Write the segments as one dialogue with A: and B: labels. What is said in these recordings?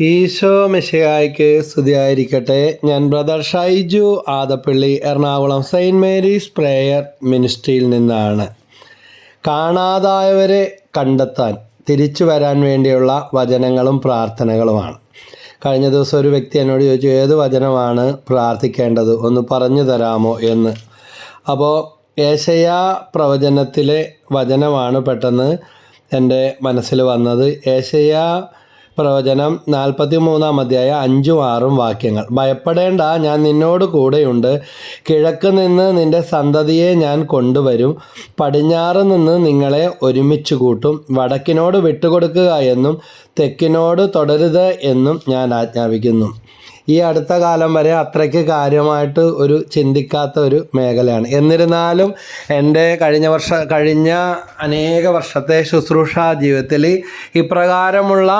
A: ഈശോ മിശിഹായ്ക്ക് സ്തുതിയായിരിക്കട്ടെ. ഞാൻ brother Shaiju Adappally, Ernakulam Saint Mary's prayer മിനിസ്ട്രിയിൽ നിന്നാണ്. കാണാതായവരെ കണ്ടെത്താൻ തിരിച്ചു വരാൻ വേണ്ടിയുള്ള വചനങ്ങളും പ്രാർത്ഥനകളുമാണ്. കഴിഞ്ഞ ദിവസം ഒരു വ്യക്തി എന്നോട് ചോദിച്ചു, ഏത് വചനമാണ് പ്രാർത്ഥിക്കേണ്ടത്, ഒന്ന് പറഞ്ഞു തരാമോ എന്ന്. അപ്പോൾ യേശയ്യാ പ്രവചനത്തിലെ വചനമാണ് പെട്ടെന്ന് എൻ്റെ മനസ്സിൽ വന്നത്. യേശയ്യാ പ്രവചനം 43-ാം അധ്യായം 5-6 വാക്യങ്ങൾ. ഭയപ്പെടേണ്ട, ഞാൻ നിന്നോട് കൂടെയുണ്ട്. കിഴക്ക് നിന്ന് നിന്റെ സന്തതിയെ ഞാൻ കൊണ്ടുവരും. പടിഞ്ഞാറ് നിന്ന് നിങ്ങളെ ഒരുമിച്ച് കൂട്ടും. വടക്കിനോട് വിട്ടുകൊടുക്കുക എന്നും തെക്കിനോട് തുടരുത് എന്നും ഞാൻ ആജ്ഞാപിക്കുന്നു. ഈ അടുത്ത കാലം വരെ അത്രയ്ക്ക് കാര്യമായിട്ട് ഒരു ചിന്തിക്കാത്ത ഒരു മേഖലയാണ്. എന്നിരുന്നാലും എൻ്റെ കഴിഞ്ഞ അനേക വർഷത്തെ ശുശ്രൂഷ ജീവിതത്തിൽ ഇപ്രകാരമുള്ള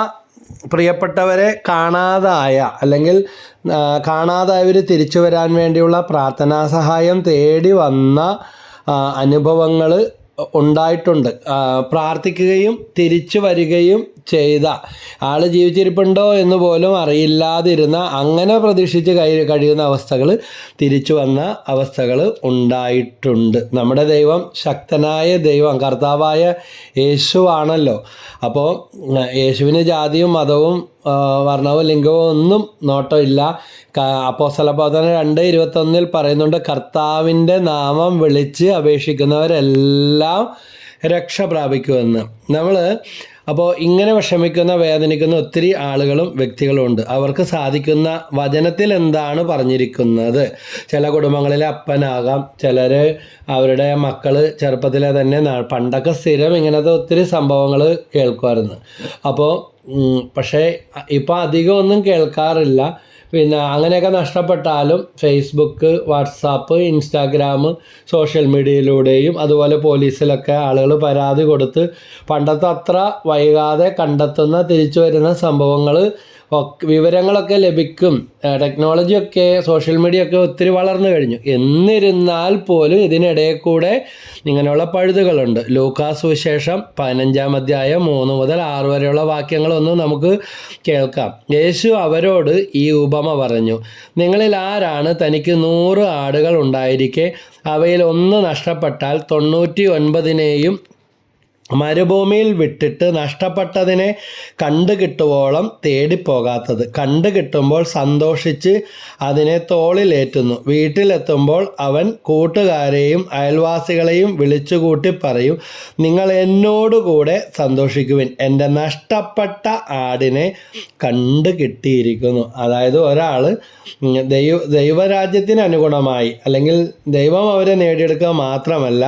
A: പ്രിയപ്പെട്ടവരെ കാണാതായവർ തിരിച്ചു വരാൻ വേണ്ടിയുള്ള പ്രാർത്ഥനാ സഹായം തേടി വന്ന അനുഭവങ്ങൾ ഉണ്ടായിട്ടുണ്ട്. പ്രാർത്ഥിക്കുകയും തിരിച്ചു വരികയും ചെയ്ത ആൾ ജീവിച്ചിരിപ്പുണ്ടോ എന്ന് പോലും അറിയില്ലാതിരുന്ന, അങ്ങനെ പ്രതീക്ഷിച്ച് കഴിയുന്ന അവസ്ഥകൾ, തിരിച്ചു വന്ന അവസ്ഥകൾ ഉണ്ടായിട്ടുണ്ട്. നമ്മുടെ ദൈവം ശക്തനായ ദൈവം, കർത്താവായ യേശു ആണല്ലോ. അപ്പോൾ യേശുവിന് ജാതിയും മതവും വർണ്ണവും ലിംഗവും ഒന്നും നോട്ടമില്ല. അപ്പോസ്തലപ്രവർത്തനം 2:21 പറയുന്നുണ്ട്, കർത്താവിൻ്റെ നാമം വിളിച്ച് അപേക്ഷിക്കുന്നവരെല്ലാം രക്ഷ പ്രാപിക്കുമെന്ന്. അപ്പോൾ ഇങ്ങനെ വിഷമിക്കുന്ന, വേദനിക്കുന്ന ഒത്തിരി ആളുകളും വ്യക്തികളും ഉണ്ട്. അവർക്ക് സാധിക്കുന്ന വചനത്തിൽ എന്താണ് പറഞ്ഞിരിക്കുന്നത്? ചില കുടുംബങ്ങളിലെ അപ്പനാകാം, ചിലർ അവരുടെ മക്കൾ ചെറുപ്പത്തിലെ തന്നെ, പണ്ടൊക്കെ സ്ഥിരം ഇങ്ങനത്തെ ഒത്തിരി സംഭവങ്ങൾ കേൾക്കുമായിരുന്നു. പക്ഷേ ഇപ്പോൾ അധികം ഒന്നും കേൾക്കാറില്ല. പിന്നെ അങ്ങനെയൊക്കെ നഷ്ടപ്പെട്ടാലും ഫേസ്ബുക്ക്, വാട്സാപ്പ്, ഇൻസ്റ്റാഗ്രാം, സോഷ്യൽ മീഡിയയിലൂടെയും അതുപോലെ പോലീസിലൊക്കെ ആളുകൾ പരാതി കൊടുത്ത് പണ്ടത്തെ അത്ര വൈകാതെ കണ്ടെത്തുന്ന, തിരിച്ചു വരുന്ന സംഭവങ്ങൾ, വിവരങ്ങളൊക്കെ ലഭിക്കും. ടെക്നോളജിയൊക്കെ, സോഷ്യൽ മീഡിയ ഒക്കെ ഒത്തിരി വളർന്നു കഴിഞ്ഞു. എന്നിരുന്നാൽ പോലും ഇതിനിടയിൽ കൂടെ ഇങ്ങനെയുള്ള പഴുതുകളുണ്ട്. ലൂക്കാസ് സുവിശേഷം 15-ാം അധ്യായം 3 മുതൽ 6 വരെയുള്ള വാക്യങ്ങളൊന്നും നമുക്ക് കേൾക്കാം. യേശു അവരോട് ഈ ഉപമ പറഞ്ഞു, നിങ്ങളിൽ ആരാണ് തനിക്ക് 100 ആടുകൾ ഉണ്ടായിരിക്കെ അവയിൽ ഒന്ന് നഷ്ടപ്പെട്ടാൽ 99-നെയും മരുഭൂമിയിൽ വിട്ടിട്ട് നഷ്ടപ്പെട്ടതിനെ കണ്ടുകിട്ടുവോളം തേടിപ്പോകാത്തത്? കണ്ടുകിട്ടുമ്പോൾ സന്തോഷിച്ച് അതിനെ തോളിലേറ്റുന്നു. വീട്ടിലെത്തുമ്പോൾ അവൻ കൂട്ടുകാരെയും അയൽവാസികളെയും വിളിച്ചുകൂട്ടി പറയും, നിങ്ങൾ എന്നോടുകൂടെ സന്തോഷിക്കുവിൻ, എൻ്റെ നഷ്ടപ്പെട്ട ആടിനെ കണ്ടുകിട്ടിയിരിക്കുന്നു. അതായത് ഒരാൾ ദൈവരാജ്യത്തിന് അനുഗുണമായി, അല്ലെങ്കിൽ ദൈവം അവരെ നേടിയെടുക്കുക മാത്രമല്ല,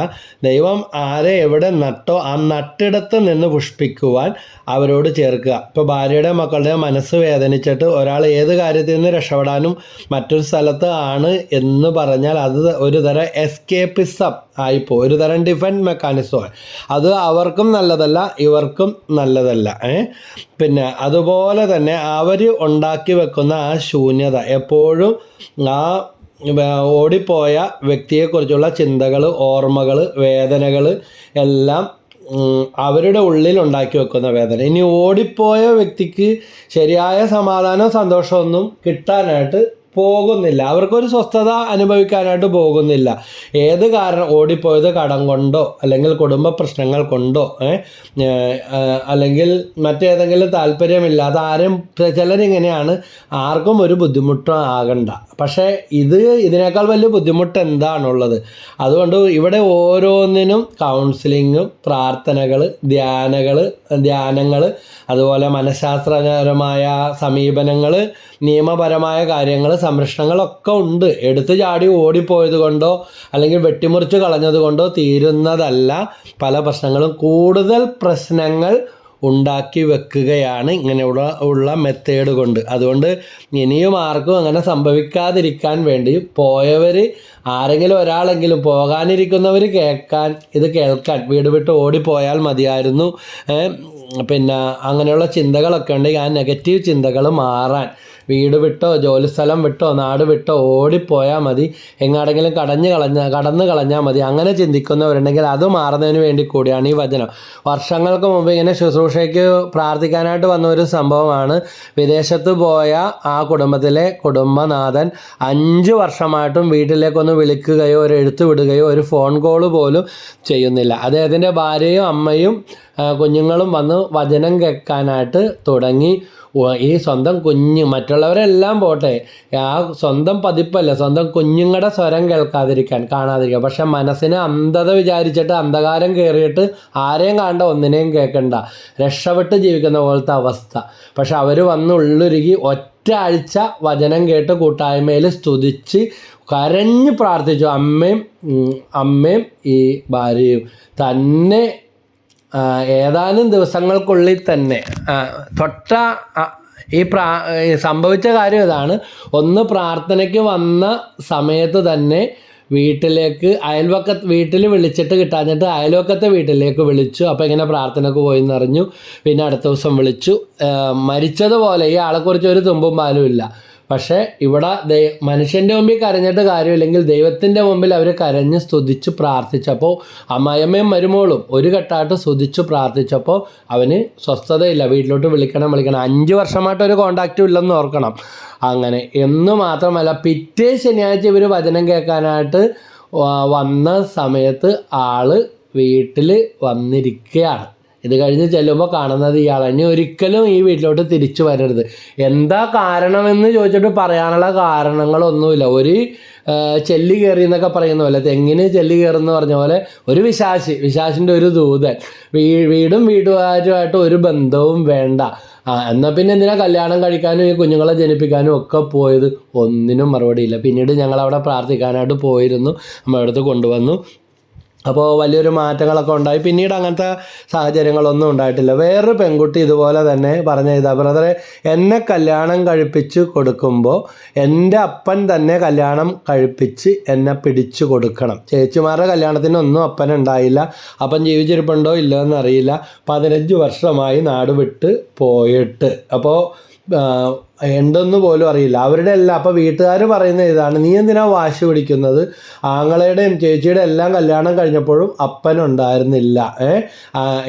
A: ദൈവം ആരെ എവിടെ നട്ടോ ആ നട്ടിടത്ത് നിന്ന് പുഷ്പിക്കുവാൻ അവരോട് ചേർക്കുക. ഇപ്പോൾ ഭാര്യയുടെ മക്കളുടെ മനസ്സ് വേദനിച്ചിട്ട് ഒരാൾ ഏത് കാര്യത്തിൽ നിന്ന് രക്ഷപ്പെടാനും മറ്റൊരു സ്ഥലത്ത് ആണ് എന്ന് പറഞ്ഞാൽ അത് ഒരു തരം എസ്കേപ്പിസം ആയിപ്പോ, ഒരു തരം ഡിഫൻസ് മെക്കാനിസമാണ്. അത് അവർക്കും നല്ലതല്ല, ഇവർക്കും നല്ലതല്ല. പിന്നെ അതുപോലെ തന്നെ അവർ ഉണ്ടാക്കി വെക്കുന്ന ആ ശൂന്യത എപ്പോഴും ആ ഓടിപ്പോയ വ്യക്തിയെക്കുറിച്ചുള്ള ചിന്തകൾ, ഓർമ്മകൾ, വേദനകൾ എല്ലാം അവരുടെ ഉള്ളിൽ ഉണ്ടാക്കി വെക്കുന്ന വേദന. ഇനി ഓടിപ്പോയ വ്യക്തിക്ക് ശരിയായ സമാധാനവും സന്തോഷമൊന്നും കിട്ടാനായിട്ട് പോകുന്നില്ല, അവർക്കൊരു സ്വസ്ഥത അനുഭവിക്കാനായിട്ട് പോകുന്നില്ല. ഏത് കാരണം? ഓടിപ്പോയത് കടം കൊണ്ടോ, അല്ലെങ്കിൽ കുടുംബ പ്രശ്നങ്ങൾ കൊണ്ടോ, അല്ലെങ്കിൽ മറ്റേതെങ്കിലും താല്പര്യമില്ലാതെ ആരും. ചിലരിങ്ങനെയാണ്, ആർക്കും ഒരു ബുദ്ധിമുട്ടും ആകണ്ട. പക്ഷേ ഇതിനേക്കാൾ വലിയ ബുദ്ധിമുട്ട് എന്താണുള്ളത്? അതുകൊണ്ട് ഇവിടെ ഓരോന്നിനും കൗൺസിലിങ്ങും, പ്രാർത്ഥനകൾ, ധ്യാനങ്ങൾ, അതുപോലെ മനഃശാസ്ത്രപരമായ സമീപനങ്ങൾ, നിയമപരമായ കാര്യങ്ങൾ, സംരക്ഷണങ്ങളൊക്കെ ഉണ്ട്. എടുത്തു ചാടി ഓടിപ്പോയത് കൊണ്ടോ അല്ലെങ്കിൽ വെട്ടിമുറിച്ച് കളഞ്ഞത് കൊണ്ടോ തീരുന്നതല്ല പല പ്രശ്നങ്ങളും. കൂടുതൽ പ്രശ്നങ്ങൾ ഉണ്ടാക്കി വെക്കുകയാണ് ഇങ്ങനെയുള്ള മെത്തേഡ് കൊണ്ട്. അതുകൊണ്ട് ഇനിയും ആർക്കും അങ്ങനെ സംഭവിക്കാതിരിക്കാൻ വേണ്ടി പോയവർ, ആരെങ്കിലും ഒരാളെങ്കിലും, പോകാനിരിക്കുന്നവർ ഇത് കേൾക്കാൻ വീട് വിട്ട് ഓടിപ്പോയാൽ മതിയായിരുന്നു. പിന്നെ അങ്ങനെയുള്ള ചിന്തകളൊക്കെ ഉണ്ടെങ്കിൽ ആ നെഗറ്റീവ് ചിന്തകൾ മാറാൻ വീട് വിട്ടോ ജോലിസ്ഥലം വിട്ടോ നാട് വിട്ടോ ഓടിപ്പോയാൽ മതി, എങ്ങാടെങ്കിലും കടന്നു കളഞ്ഞാൽ മതി, അങ്ങനെ ചിന്തിക്കുന്നവരുണ്ടെങ്കിൽ അത് മാറുന്നതിന് വേണ്ടി കൂടിയാണ് ഈ വചനം. വർഷങ്ങൾക്ക് മുമ്പ് ഇങ്ങനെ ശുശ്രൂഷയ്ക്ക് പ്രാർത്ഥിക്കാനായിട്ട് വന്ന ഒരു സംഭവമാണ്. വിദേശത്ത് പോയ ആ കുടുംബത്തിലെ കുടുംബനാഥൻ 5 വർഷമായിട്ടും വീട്ടിലേക്കൊന്ന് വിളിക്കുകയോ ഒരു എഴുത്ത് വിടുകയോ ഒരു ഫോൺ കോൾ പോലും ചെയ്യുന്നില്ല. അദ്ദേഹത്തിൻ്റെ ഭാര്യയും അമ്മയും കുഞ്ഞുങ്ങളും വന്ന് വചനം കേൾക്കാനായിട്ട് തുടങ്ങി. ഈ സ്വന്തം മറ്റുള്ളവരെല്ലാം പോട്ടെ, ആ സ്വന്തം പതിപ്പല്ല, സ്വന്തം കുഞ്ഞുങ്ങളുടെ സ്വരം കാണാതിരിക്കുക. പക്ഷെ മനസ്സിന് അന്ധത വിചാരിച്ചിട്ട് അന്ധകാരം കയറിയിട്ട് ആരെയും കാണണ്ട, ഒന്നിനെയും കേൾക്കണ്ട, രക്ഷപ്പെട്ട് ജീവിക്കുന്ന പോലത്തെ അവസ്ഥ. പക്ഷെ അവർ വന്ന് ഉള്ളുരുകി ഒറ്റ ആഴ്ച വചനം കേട്ട് കൂട്ടായ്മയിൽ സ്തുതിച്ച് കരഞ്ഞ് പ്രാർത്ഥിച്ചു. അമ്മയും ഈ ഭാര്യയും തന്നെ ഏതാനും ദിവസങ്ങൾക്കുള്ളിൽ തന്നെ സംഭവിച്ച കാര്യം ഇതാണ്. ഒന്ന്, പ്രാർത്ഥനയ്ക്ക് വന്ന സമയത്ത് തന്നെ വീട്ടിൽ വിളിച്ചിട്ട് കിട്ടാഞ്ഞിട്ട് അയൽവക്കത്തെ വീട്ടിലേക്ക് വിളിച്ചു. അപ്പോൾ ഇങ്ങനെ പ്രാർത്ഥനയ്ക്ക് പോയി എന്നറിഞ്ഞു. പിന്നെ അടുത്ത ദിവസം വിളിച്ചു. മരിച്ചതുപോലെ ഈ ആളെക്കുറിച്ച് ഒരു തുമ്പും പാലും ഇല്ല. പക്ഷേ ഇവിടെ മനുഷ്യൻ്റെ മുമ്പിൽ കരഞ്ഞിട്ട് കാര്യമില്ലെങ്കിൽ ദൈവത്തിൻ്റെ മുമ്പിൽ അവർ കരഞ്ഞ് സ്തുതിച്ച് പ്രാർത്ഥിച്ചപ്പോൾ അമ്മായിയമ്മയും മരുമോളും ഒരു കെട്ടായിട്ട് സ്തുതിച്ച് പ്രാർത്ഥിച്ചപ്പോൾ അവന് സ്വസ്ഥതയില്ല. വീട്ടിലോട്ട് വിളിക്കണം. 5 വർഷമായിട്ട് ഒരു കോണ്ടാക്റ്റും ഇല്ലെന്ന് ഓർക്കണം. അങ്ങനെ എന്ന് മാത്രമല്ല, പിറ്റേ ശനിയാഴ്ച ഇവർ വചനം കേൾക്കാനായിട്ട് വന്ന സമയത്ത് ആള് വീട്ടിൽ വന്നിരിക്കുകയാണ്. ഇത് കഴിഞ്ഞ് ചെല്ലുമ്പോൾ കാണുന്നത് ഇയാൾ ഇനി ഒരിക്കലും ഈ വീട്ടിലോട്ട് തിരിച്ചു വരരുത്. എന്താ കാരണമെന്ന് ചോദിച്ചിട്ട് പറയാനുള്ള കാരണങ്ങളൊന്നുമില്ല. ഒരു ചെല്ലി കയറി എന്നൊക്കെ പറയുന്ന പോലെ, തെങ്ങിന് ചെല്ലി കയറുന്ന പറഞ്ഞ പോലെ ഒരു വിശാസിൻ്റെ ഒരു ദൂതൻ. വീടും വീട്ടുകാരുമായിട്ട് ഒരു ബന്ധവും വേണ്ട. എന്നാൽ പിന്നെ എന്തിനാ കല്യാണം കഴിക്കാനും ഈ കുഞ്ഞുങ്ങളെ ജനിപ്പിക്കാനും ഒക്കെ പോയത്? ഒന്നിനും മറുപടിയില്ല. പിന്നീട് ഞങ്ങളവിടെ പ്രാർത്ഥിക്കാനായിട്ട് പോയിരുന്നു, നമ്മളടുത്ത് കൊണ്ടുവന്നു. അപ്പോൾ വലിയൊരു മാറ്റങ്ങളൊക്കെ ഉണ്ടായി. പിന്നീട് അങ്ങനത്തെ സാഹചര്യങ്ങളൊന്നും ഉണ്ടായിട്ടില്ല. വേറൊരു പെൺകുട്ടി ഇതുപോലെ തന്നെ പറഞ്ഞതാ, ബ്രദറെ, എന്നെ കല്യാണം കഴിപ്പിച്ച് കൊടുക്കുമ്പോൾ എൻ്റെ അപ്പൻ തന്നെ കല്യാണം കഴിപ്പിച്ച് എന്നെ പിടിച്ചു കൊടുക്കണം. ചേച്ചിമാരുടെ കല്യാണത്തിനൊന്നും അപ്പനുണ്ടായില്ല. അപ്പൻ ജീവിച്ചിരിപ്പുണ്ടോ ഇല്ലോ എന്നറിയില്ല. 15 വർഷമായി നാട് വിട്ട് പോയിട്ട്. അപ്പോൾ ഉണ്ടെന്ന് പോലും അറിയില്ല അവരുടെ എല്ലാം. അപ്പോൾ വീട്ടുകാർ പറയുന്ന ഇതാണ്, നീ എന്തിനാ വാശി പിടിക്കുന്നത്? ആങ്ങളയുടെയും ചേച്ചിയുടെ എല്ലാം കല്യാണം കഴിഞ്ഞപ്പോഴും അപ്പനുണ്ടായിരുന്നില്ല.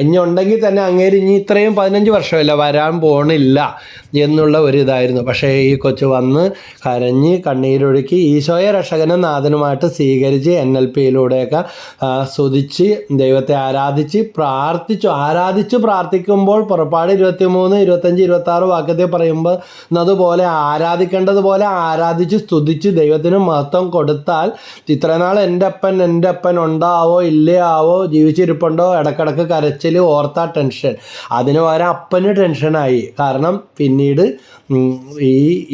A: ഇനി ഉണ്ടെങ്കിൽ തന്നെ അങ്ങേര് ഇനി ഇത്രയും 15 വർഷമല്ല വരാൻ പോണില്ല എന്നുള്ള ഒരു ഇതായിരുന്നു. പക്ഷേ ഈ കൊച്ചു വന്ന് കരഞ്ഞ് കണ്ണീരൊഴുക്കി ഈശോയെ രക്ഷകനും നാഥനുമായിട്ട് സ്വീകരിച്ച് NLPയിലൂടെയൊക്കെ സ്തുതിച്ച് ദൈവത്തെ ആരാധിച്ച് പ്രാർത്ഥിക്കുമ്പോൾ പുറപ്പാട് 23, 25, 26 വാക്യത്തിൽ പറയുമ്പോൾ അതുപോലെ ആരാധിക്കേണ്ടതുപോലെ ആരാധിച്ച് സ്തുതിച്ച് ദൈവത്തിന് മഹത്വം കൊടുത്താൽ, ഇത്രനാൾ എൻ്റെ അപ്പൻ ഉണ്ടാവോ ഇല്ലയാവോ, ജീവിച്ചിരിപ്പുണ്ടോ, ഇടക്കിടക്ക് കരച്ചിൽ, ഓർത്താ ടെൻഷൻ, അതിന് പകരം അപ്പന് ടെൻഷനായി. കാരണം പിന്നീട്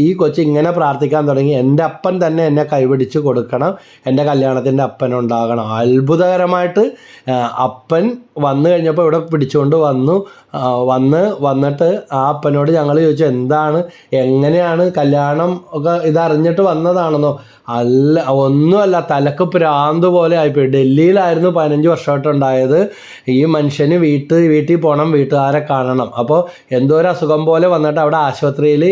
A: ഈ കൊച്ച് ഇങ്ങനെ പ്രാർത്ഥിക്കാൻ തുടങ്ങി, എൻ്റെ അപ്പൻ തന്നെ എന്നെ കൈപിടിച്ച് കൊടുക്കണം, എൻ്റെ കല്യാണത്തിൻ്റെ അപ്പൻ ഉണ്ടാകണം. അത്ഭുതകരമായിട്ട് അപ്പൻ വന്നു കഴിഞ്ഞപ്പോൾ ഇവിടെ പിടിച്ചുകൊണ്ട് വന്നിട്ട് ആ അപ്പനോട് ഞങ്ങൾ ചോദിച്ചു, എങ്ങനെയാണ് കല്യാണം ഒക്കെ ഇതറിഞ്ഞിട്ട് വന്നതാണെന്നോ? അല്ല, ഒന്നുമല്ല, തലക്ക് പ്രാന്ത് പോലെ ആയിപ്പോയി. ഡൽഹിയിലായിരുന്നു 15 വർഷമായിട്ടുണ്ടായത്. ഈ മനുഷ്യന് വീട്ടിൽ പോകണം, വീട്ടുകാരെ കാണണം. അപ്പോൾ എന്തോ ഒരു അസുഖം പോലെ വന്നിട്ട് അവിടെ ആശുപത്രിയിൽ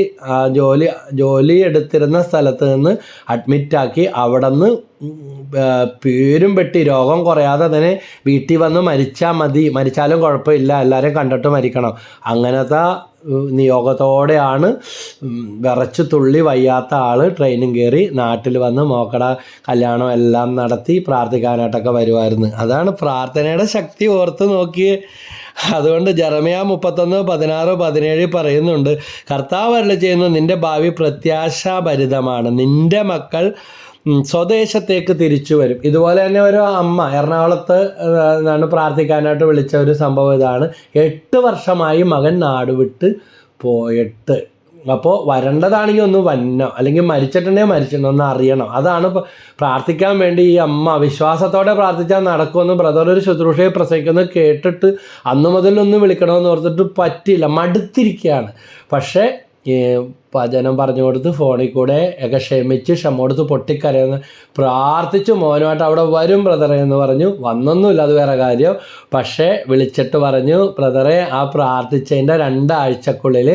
A: ജോലി എടുത്തിരുന്ന സ്ഥലത്ത് നിന്ന് അഡ്മിറ്റാക്കി. അവിടെ നിന്ന് പേരും പെട്ടി രോഗം കുറയാതെ തന്നെ വീട്ടിൽ വന്ന് മരിച്ചാൽ മതി, മരിച്ചാലും കുഴപ്പമില്ല, എല്ലാവരെയും കണ്ടിട്ട് മരിക്കണം, അങ്ങനത്തെ നിയോഗത്തോടെയാണ് വിറച്ച് തുള്ളി വയ്യാത്ത ആൾ ട്രെയിനും കയറി നാട്ടിൽ വന്ന് മോക്കട കല്യാണം എല്ലാം നടത്തി പ്രാർത്ഥിക്കാനായിട്ടൊക്കെ വരുമായിരുന്നു. അതാണ് പ്രാർത്ഥനയുടെ ശക്തി, ഓർത്ത് നോക്കിയേ. അതുകൊണ്ട് ജെറമ്യാ 31, 16, 17 പറയുന്നുണ്ട്, കർത്താവ് അരുളിച്ചെയ്യുന്നു, നിൻ്റെ ഭാവി പ്രത്യാശാഭരിതമാണ്, നിൻ്റെ മക്കൾ സ്വദേശത്തേക്ക് തിരിച്ചു വരും. ഇതുപോലെ തന്നെ ഒരു അമ്മ എറണാകുളത്ത് പ്രാർത്ഥിക്കാനായിട്ട് വിളിച്ച ഒരു സംഭവം ഇതാണ്. 8 വർഷമായി മകൻ നാട് വിട്ട് പോയിട്ട്. അപ്പോൾ വരേണ്ടതാണെങ്കിൽ ഒന്ന് വന്നോ, അല്ലെങ്കിൽ മരിച്ചിട്ടുണ്ടെങ്കിൽ മരിച്ചിട്ടുണ്ടോ ഒന്ന് അറിയണം. അതാണ് പ്രാർത്ഥിക്കാൻ വേണ്ടി ഈ അമ്മ വിശ്വാസത്തോടെ പ്രാർത്ഥിച്ചാൽ നടക്കുമെന്ന് ബ്രദർ ഒരു ശുശ്രൂഷയെ പ്രസംഗിക്കുന്നത് കേട്ടിട്ട് അന്ന് മുതലൊന്ന് വിളിക്കണമെന്ന് ഓർത്തിട്ട് പറ്റിയില്ല, മടുത്തിരിക്കുകയാണ്. പക്ഷേ വചനം പറഞ്ഞു കൊടുത്ത് ഫോണിൽ കൂടെ ഒക്കെ ക്ഷമിച്ച് ക്ഷമോടുത്ത് പൊട്ടിക്കരയുന്ന പ്രാർത്ഥിച്ചു മോനുമായിട്ട് അവിടെ വരും ബ്രദറെ എന്ന് പറഞ്ഞു. വന്നൊന്നുമില്ല, അത് വേറെ കാര്യം. പക്ഷേ വിളിച്ചിട്ട് പറഞ്ഞു ബ്രദറെ ആ പ്രാർത്ഥിച്ചതിൻ്റെ 2 ആഴ്ചക്കുള്ളിൽ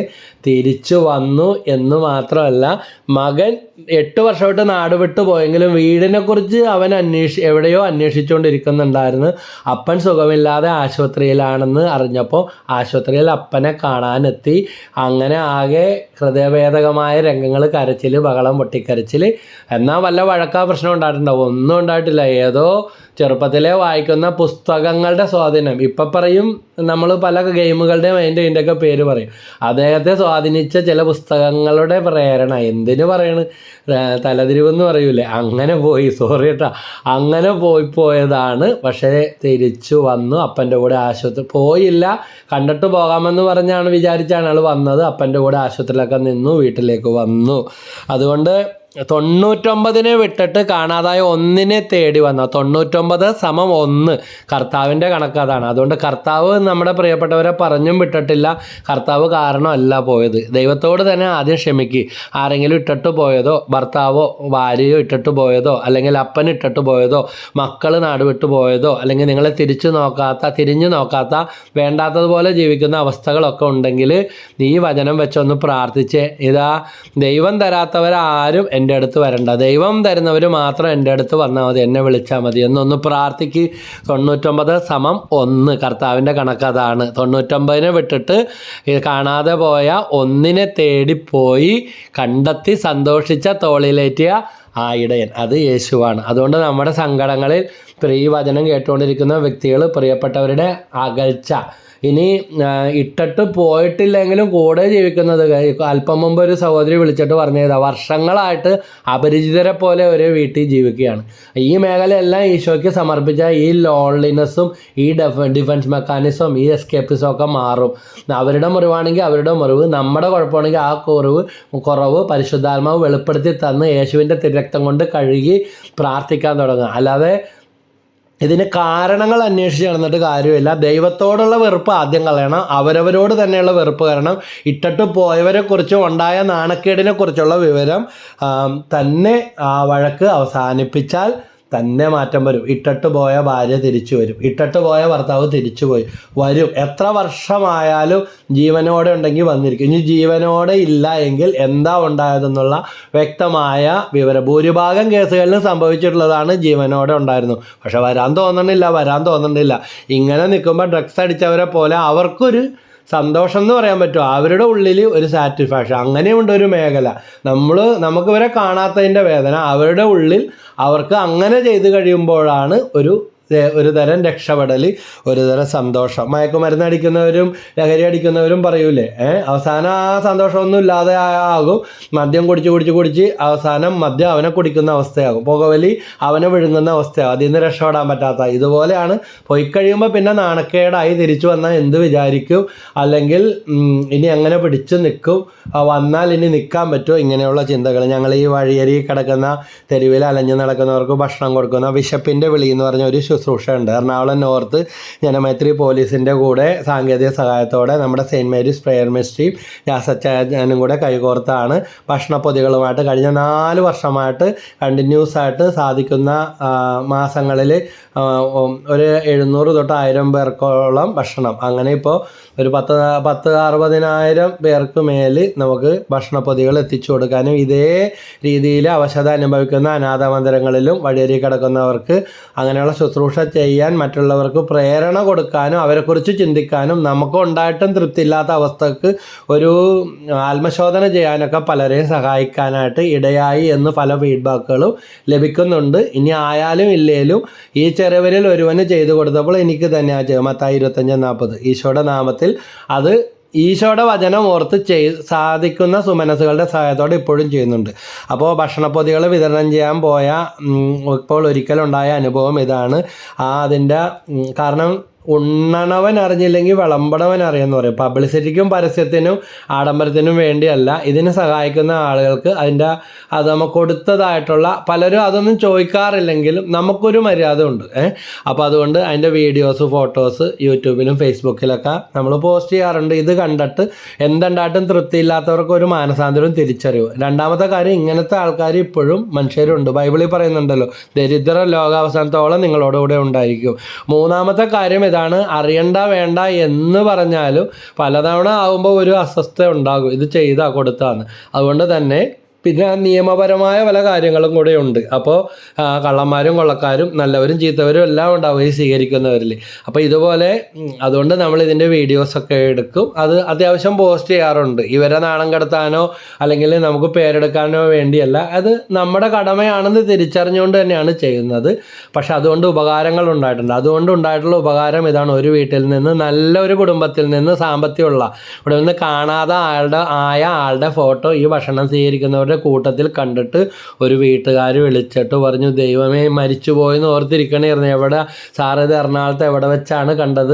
A: തിരിച്ചു വന്നു എന്ന് മാത്രമല്ല, മകൻ 8 വർഷമായിട്ട് നാട് വിട്ടു പോയെങ്കിലും വീടിനെക്കുറിച്ച് അവൻ എവിടെയോ അന്വേഷിച്ചുകൊണ്ടിരിക്കുന്നുണ്ടായിരുന്നു. അപ്പൻ സുഖമില്ലാതെ ആശുപത്രിയിലാണെന്ന് അറിഞ്ഞപ്പോൾ ആശുപത്രിയിൽ അപ്പനെ കാണാനെത്തി. അങ്ങനെ ആകെ ഹൃദയഭേദകമായ രംഗങ്ങൾ, കരച്ചിൽ, ബഹളം, പൊട്ടിക്കരച്ചിൽ. എന്നാൽ വല്ല വഴക്കാ പ്രശ്നം ഉണ്ടായിട്ടുണ്ടാവും? ഒന്നും ഉണ്ടായിട്ടില്ല. ഏതോ ചെറുപ്പത്തിലെ വായിക്കുന്ന പുസ്തകങ്ങളുടെ സ്വാധീനം. ഇപ്പം പറയും നമ്മൾ പല ഗെയിമുകളുടെയും ഇതിൻ്റെയൊക്കെ പേര് പറയും. അദ്ദേഹത്തെ സ്വാധീനിച്ച ചില പുസ്തകങ്ങളുടെ പ്രേരണ. എന്തിനു പറയണ്, തലതിരിവെന്ന് പറയൂലേ, അങ്ങനെ പോയി. സോറി കേട്ടോ, അങ്ങനെ പോയതാണ്. പക്ഷേ തിരിച്ചു വന്നു. അപ്പൻ്റെ കൂടെ ആശുപത്രി പോയില്ല, കണ്ടിട്ട് പോകാമെന്ന് പറഞ്ഞാണ് വിചാരിച്ചാണ് ആൾ വന്നത്. അപ്പൻ്റെ കൂടെ ആശുപത്രിയിലൊക്കെ നിന്നു, വീട്ടിലേക്ക് വന്നു. അതുകൊണ്ട് 99 വിട്ടിട്ട് കാണാതായ 1 തേടി വന്ന 99 = 1. കർത്താവിൻ്റെ കണക്ക് അതാണ്. അതുകൊണ്ട് കർത്താവ് നമ്മുടെ പ്രിയപ്പെട്ടവരെ പറഞ്ഞും വിട്ടിട്ടില്ല. കർത്താവ് കാരണമല്ല പോയത്. ദൈവത്തോട് തന്നെ ആദ്യം ക്ഷമിക്കുക. ആരെങ്കിലും ഇട്ടിട്ട് പോയതോ, ഭർത്താവോ ഭാര്യയോ ഇട്ടിട്ട് പോയതോ, അല്ലെങ്കിൽ അപ്പൻ ഇട്ടിട്ട് പോയതോ, മക്കൾ നാട് വിട്ടു പോയതോ, അല്ലെങ്കിൽ നിങ്ങളെ തിരിഞ്ഞു നോക്കാത്ത വേണ്ടാത്തതുപോലെ ജീവിക്കുന്ന അവസ്ഥകളൊക്കെ ഉണ്ടെങ്കിൽ നീ വചനം വെച്ചൊന്ന് പ്രാർത്ഥിച്ച്, ഇതാ ദൈവം തരാത്തവരാരും എൻ്റെ അടുത്ത് വരണ്ട, ദൈവം തരുന്നവർ മാത്രം എൻ്റെ അടുത്ത് വന്നാൽ മതി, എന്നെ വിളിച്ചാൽ മതി എന്നൊന്ന് പ്രാർത്ഥിക്ക്. 99 = 1. കർത്താവിൻ്റെ കണക്ക് അതാണ്. 99 വിട്ടിട്ട് കാണാതെ പോയ 1 തേടിപ്പോയി കണ്ടെത്തി സന്തോഷിച്ച തോളിലേറ്റിയ ആ ഇടയൻ, അത് യേശുവാണ്. അതുകൊണ്ട് നമ്മുടെ സങ്കടങ്ങളിൽ ഈ വചനം കേട്ടുകൊണ്ടിരിക്കുന്ന വ്യക്തികൾ, പ്രിയപ്പെട്ടവരുടെ അകൽച്ച, ഇനി ഇട്ടിട്ട് പോയിട്ടില്ലെങ്കിലും കൂടെ ജീവിക്കുന്നത്. അല്പം മുമ്പ് ഒരു സഹോദരി വിളിച്ചിട്ട് പറഞ്ഞതാ, വർഷങ്ങളായിട്ട് അപരിചിതരെ പോലെ ഒരു വീട്ടിൽ ജീവിക്കുകയാണ്. ഈ മേഖലയെല്ലാം ഈശോയ്ക്ക് സമർപ്പിച്ച ഈ ലോൺലിനെസ്സും ഈ ഡിഫൻസ് മെക്കാനിസവും ഈ എസ്കേപ്പിസം ഒക്കെ മാറും. അവരുടെ മുറിവാണെങ്കിൽ അവരുടെ മുറിവ്, നമ്മുടെ കുഴപ്പമാണെങ്കിൽ ആ കുറവ് പരിശുദ്ധാത്മാവ് വെളിപ്പെടുത്തി തന്ന് യേശുവിൻ്റെ തിരക്തം കൊണ്ട് കഴുകി പ്രാർത്ഥിക്കാൻ തുടങ്ങുക. അല്ലാതെ ഇതിന് കാരണങ്ങൾ അന്വേഷിച്ച് നടന്നിട്ട് കാര്യമില്ല. ദൈവത്തോടുള്ള വെറുപ്പ് ആദ്യം കളയണം. അവരവരോട് തന്നെയുള്ള വെറുപ്പ് കാരണം ഇട്ടിട്ട് പോയവരെക്കുറിച്ചും ഉണ്ടായ നാണക്കേടിനെക്കുറിച്ചുള്ള വിവരം തന്നെ ആ വഴക്ക് അവസാനിപ്പിച്ചാൽ തന്നെ മാറ്റം വരും. ഇട്ടിട്ട് പോയ ഭാര്യ തിരിച്ചു വരും, ഇട്ടിട്ട് പോയ ഭർത്താവ് തിരിച്ചു വരും. എത്ര വർഷമായാലും ജീവനോടെ ഉണ്ടെങ്കിൽ വന്നിരിക്കും. ഇനി ജീവനോടെ ഇല്ല എങ്കിൽ എന്താ ഉണ്ടായതെന്നുള്ള വ്യക്തമായ വിവരം ഭൂരിഭാഗം കേസുകളിലും സംഭവിച്ചിട്ടുള്ളതാണ്. ജീവനോടെ ഉണ്ടായിരുന്നു, പക്ഷെ വരാൻ തോന്നുന്നില്ല. ഇങ്ങനെ നിൽക്കുമ്പോൾ ഡ്രഗ്സ് അടിച്ചവരെ പോലെ അവർക്കൊരു സന്തോഷം എന്ന് പറയാൻ പറ്റുമോ, അവരുടെ ഉള്ളിൽ ഒരു സാറ്റിസ്ഫാക്ഷൻ. അങ്ങനെയുണ്ട് ഒരു മേഖല. നമുക്ക് ഇവരെ കാണാത്തതിൻ്റെ വേദന, അവരുടെ ഉള്ളിൽ അവർക്ക് അങ്ങനെ ചെയ്ത് കഴിയുമ്പോഴാണ് ഒരു തരം രക്ഷപ്പെടൽ, ഒരു തരം സന്തോഷം. മയക്കുമരുന്ന് അടിക്കുന്നവരും ലഹരി അടിക്കുന്നവരും പറയൂലേ, അവസാനം ആ സന്തോഷമൊന്നും ഇല്ലാതെ ആകും. മദ്യം കുടിച്ച് അവസാനം മദ്യം അവനെ കുടിക്കുന്ന അവസ്ഥയാകും, പുകവലി അവനെ വിഴുങ്ങുന്ന അവസ്ഥയാകും. അതിൽ നിന്ന് രക്ഷപ്പെടാൻ പറ്റാത്ത. ഇതുപോലെയാണ്. പോയി കഴിയുമ്പോൾ പിന്നെ നാണക്കേടായി തിരിച്ചു വന്നാൽ എന്ത് വിചാരിക്കും, അല്ലെങ്കിൽ ഇനി എങ്ങനെ പിടിച്ചു നിൽക്കും, വന്നാൽ ഇനി നിൽക്കാൻ പറ്റുമോ, ഇങ്ങനെയുള്ള ചിന്തകൾ. ഞങ്ങൾ ഈ വഴിയരി കിടക്കുന്ന തെരുവിൽ അലഞ്ഞു നടക്കുന്നവർക്ക് ഭക്ഷണം കൊടുക്കുന്ന വിശപ്പിൻ്റെ വിളി എന്ന് പറഞ്ഞ ഒരു ശുശ്രൂഷയുണ്ട്. എറണാകുളം നോർത്ത് ജനമൈത്രി പോലീസിൻ്റെ കൂടെ സാങ്കേതിക സഹായത്തോടെ നമ്മുടെ സെയിൻറ്റ് മേരീസ് പ്രെയർ മിനിസ്ട്രിയും ജാസച്ചാനും കൂടെ കൈകോർത്താണ് ഭക്ഷണപ്പൊതികളുമായിട്ട് കഴിഞ്ഞ 4 വർഷമായിട്ട് കണ്ടിന്യൂസ് ആയിട്ട് സാധിക്കുന്ന മാസങ്ങളിൽ ഒരു 700 തൊട്ട് 1000 പേർക്കോളം ഭക്ഷണം. അങ്ങനെ ഇപ്പോൾ ഒരു 10,60,000 പേർക്ക് മേൽ നമുക്ക് ഭക്ഷണപ്പൊതികൾ എത്തിച്ചു കൊടുക്കാനും ഇതേ രീതിയിൽ അവശത അനുഭവിക്കുന്ന അനാഥ മന്ദിരങ്ങളിലും വഴിയരി കിടക്കുന്നവർക്ക് അങ്ങനെയുള്ള ശുശ്രൂഷ ചെയ്യാൻ, മറ്റുള്ളവർക്ക് പ്രേരണ കൊടുക്കാനും അവരെക്കുറിച്ച് ചിന്തിക്കാനും, നമുക്ക് ഉണ്ടായിട്ടും തൃപ്തിയില്ലാത്ത അവസ്ഥക്ക് ഒരു ആത്മശോധന ചെയ്യാനൊക്കെ പലരെയും സഹായിക്കാനായിട്ട് ഇടയായി എന്ന് പല ഫീഡ്ബാക്കുകളും ലഭിക്കുന്നുണ്ട്. ഇനി ആയാലും ഇല്ലേലും ഈ ചെറുവരിൽ ഒരുവന് ചെയ്തു കൊടുത്തപ്പോൾ എനിക്ക് തന്നെ മത്തായി 25:40 ഈശോയുടെ നാമത്തിൽ അത് ഈശോയുടെ വചനം ഓർത്ത് സാധിക്കുന്ന സുമനസ്സുകളുടെ സഹായത്തോടെ ഇപ്പോഴും ചെയ്യുന്നുണ്ട്. അപ്പോൾ ഭക്ഷണപ്പൊതികൾ വിതരണം ചെയ്യാൻ പോയ ഇപ്പോൾ ഒരിക്കലുണ്ടായ അനുഭവം ഇതാണ്. അതിൻ്റെ കാരണം ഉണ്ണണവൻ അറിഞ്ഞില്ലെങ്കിൽ വിളമ്പണവൻ അറിയാമെന്ന് പറയും. പബ്ലിസിറ്റിക്കും പരസ്യത്തിനും ആഡംബരത്തിനും വേണ്ടിയല്ല, ഇതിന് സഹായിക്കുന്ന ആളുകൾക്ക് അത് നമുക്ക് കൊടുത്തതായിട്ടുള്ള പലരും അതൊന്നും ചോദിക്കാറില്ലെങ്കിലും നമുക്കൊരു മര്യാദ ഉണ്ട്. അപ്പോൾ അതുകൊണ്ട് അതിൻ്റെ വീഡിയോസ് ഫോട്ടോസ് യൂട്യൂബിലും ഫേസ്ബുക്കിലൊക്കെ നമ്മൾ പോസ്റ്റ് ചെയ്യാറുണ്ട്. ഇത് കണ്ടിട്ട് എന്തുണ്ടായിട്ടും തൃപ്തിയില്ലാത്തവർക്ക് ഒരു മാനസാന്തരവും തിരിച്ചറിവ്. രണ്ടാമത്തെ കാര്യം, ഇങ്ങനത്തെ ആൾക്കാർ ഇപ്പോഴും മനുഷ്യരുണ്ട്. ബൈബിളിൽ പറയുന്നുണ്ടല്ലോ, ദരിദ്ര ലോകാവസാനത്തോളം നിങ്ങളോടുകൂടെ ഉണ്ടായിരിക്കും. മൂന്നാമത്തെ കാര്യം ഇതാണ്, അറിയണ്ട വേണ്ട എന്ന് പറഞ്ഞാലും പലതവണ ആകുമ്പോൾ ഒരു അസ്വസ്ഥത ഉണ്ടാകും, ഇത് ചെയ്താ കൊടുത്താന്ന്. അതുകൊണ്ട് തന്നെ പിന്നെ നിയമപരമായ പല കാര്യങ്ങളും കൂടെ ഉണ്ട്. അപ്പോൾ കള്ളന്മാരും കൊള്ളക്കാരും നല്ലവരും ചീത്തവരും എല്ലാം ഉണ്ടാവും ഈ സ്വീകരിക്കുന്നവരിൽ. അപ്പോൾ ഇതുപോലെ അതുകൊണ്ട് നമ്മൾ ഇതിൻ്റെ വീഡിയോസൊക്കെ എടുക്കും, അത് അത്യാവശ്യം പോസ്റ്റ് ചെയ്യാറുണ്ട്. ഇവരെ നാണം കെടുത്താനോ അല്ലെങ്കിൽ നമുക്ക് പേരെടുക്കാനോ വേണ്ടിയല്ല, അത് നമ്മുടെ കടമയാണെന്ന് തിരിച്ചറിഞ്ഞുകൊണ്ട് തന്നെയാണ് ചെയ്യുന്നത്. പക്ഷെ അതുകൊണ്ട് ഉപകാരങ്ങൾ ഉണ്ടായിട്ടുണ്ട്. അതുകൊണ്ട് ഉണ്ടായിട്ടുള്ള ഉപകാരം ഇതാണ്, ഒരു വീട്ടിൽ നിന്ന് നല്ലൊരു കുടുംബത്തിൽ നിന്ന് സാമ്പത്തികമുള്ള ഇവിടെ നിന്ന് കാണാതെ ആളുടെ ഫോട്ടോ ഈ ഭക്ഷണം സ്വീകരിക്കുന്നവരുടെ കൂട്ടത്തിൽ കണ്ടിട്ട് ഒരു വീട്ടുകാർ വിളിച്ചിട്ട് പറഞ്ഞു, ദൈവമേ മരിച്ചു പോയെന്ന് ഓർത്തിരിക്കണേയിരുന്നു, എവിടെ സാർ ഇത് എറണാകുളത്ത് എവിടെ വെച്ചാണ് കണ്ടത്,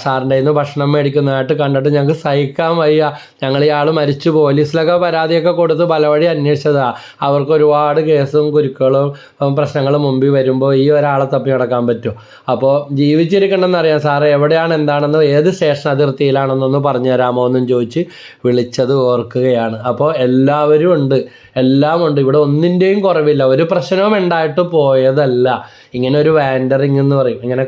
A: സാറിൻ്റെ നിന്ന് ഭക്ഷണം മേടിക്കുന്നതായിട്ട് കണ്ടിട്ട് ഞങ്ങൾക്ക് സഹിക്കാൻ വയ്യ, ഞങ്ങൾ ഇയാൾ മരിച്ചു. പോലീസിലൊക്കെ പരാതിയൊക്കെ കൊടുത്ത് പലവഴി അന്വേഷിച്ചതാണ്. അവർക്ക് ഒരുപാട് കേസും കുരുക്കളും പ്രശ്നങ്ങളും മുമ്പിൽ വരുമ്പോൾ ഈ ഒരാളെ തപ്പി നടക്കാൻ പറ്റുമോ? അപ്പോൾ ജീവിച്ചിരിക്കണമെന്നറിയാം, സാറ് എവിടെയാണ് എന്താണെന്നോ ഏത് സ്റ്റേഷൻ അതിർത്തിയിലാണെന്നൊന്ന് പറഞ്ഞു തരാമോ എന്നും ചോദിച്ച് വിളിച്ചത് ഓർക്കുകയാണ്. അപ്പോൾ എല്ലാവരും ഉണ്ട്, എല്ലാം ഉണ്ട്, ഇവിടെ ഒന്നിൻ്റെയും കുറവില്ല, ഒരു പ്രശ്നവും ഉണ്ടായിട്ട് പോയതല്ല. ഇങ്ങനെ ഒരു വാൻഡറിങ് എന്ന് പറയും, ഇങ്ങനെ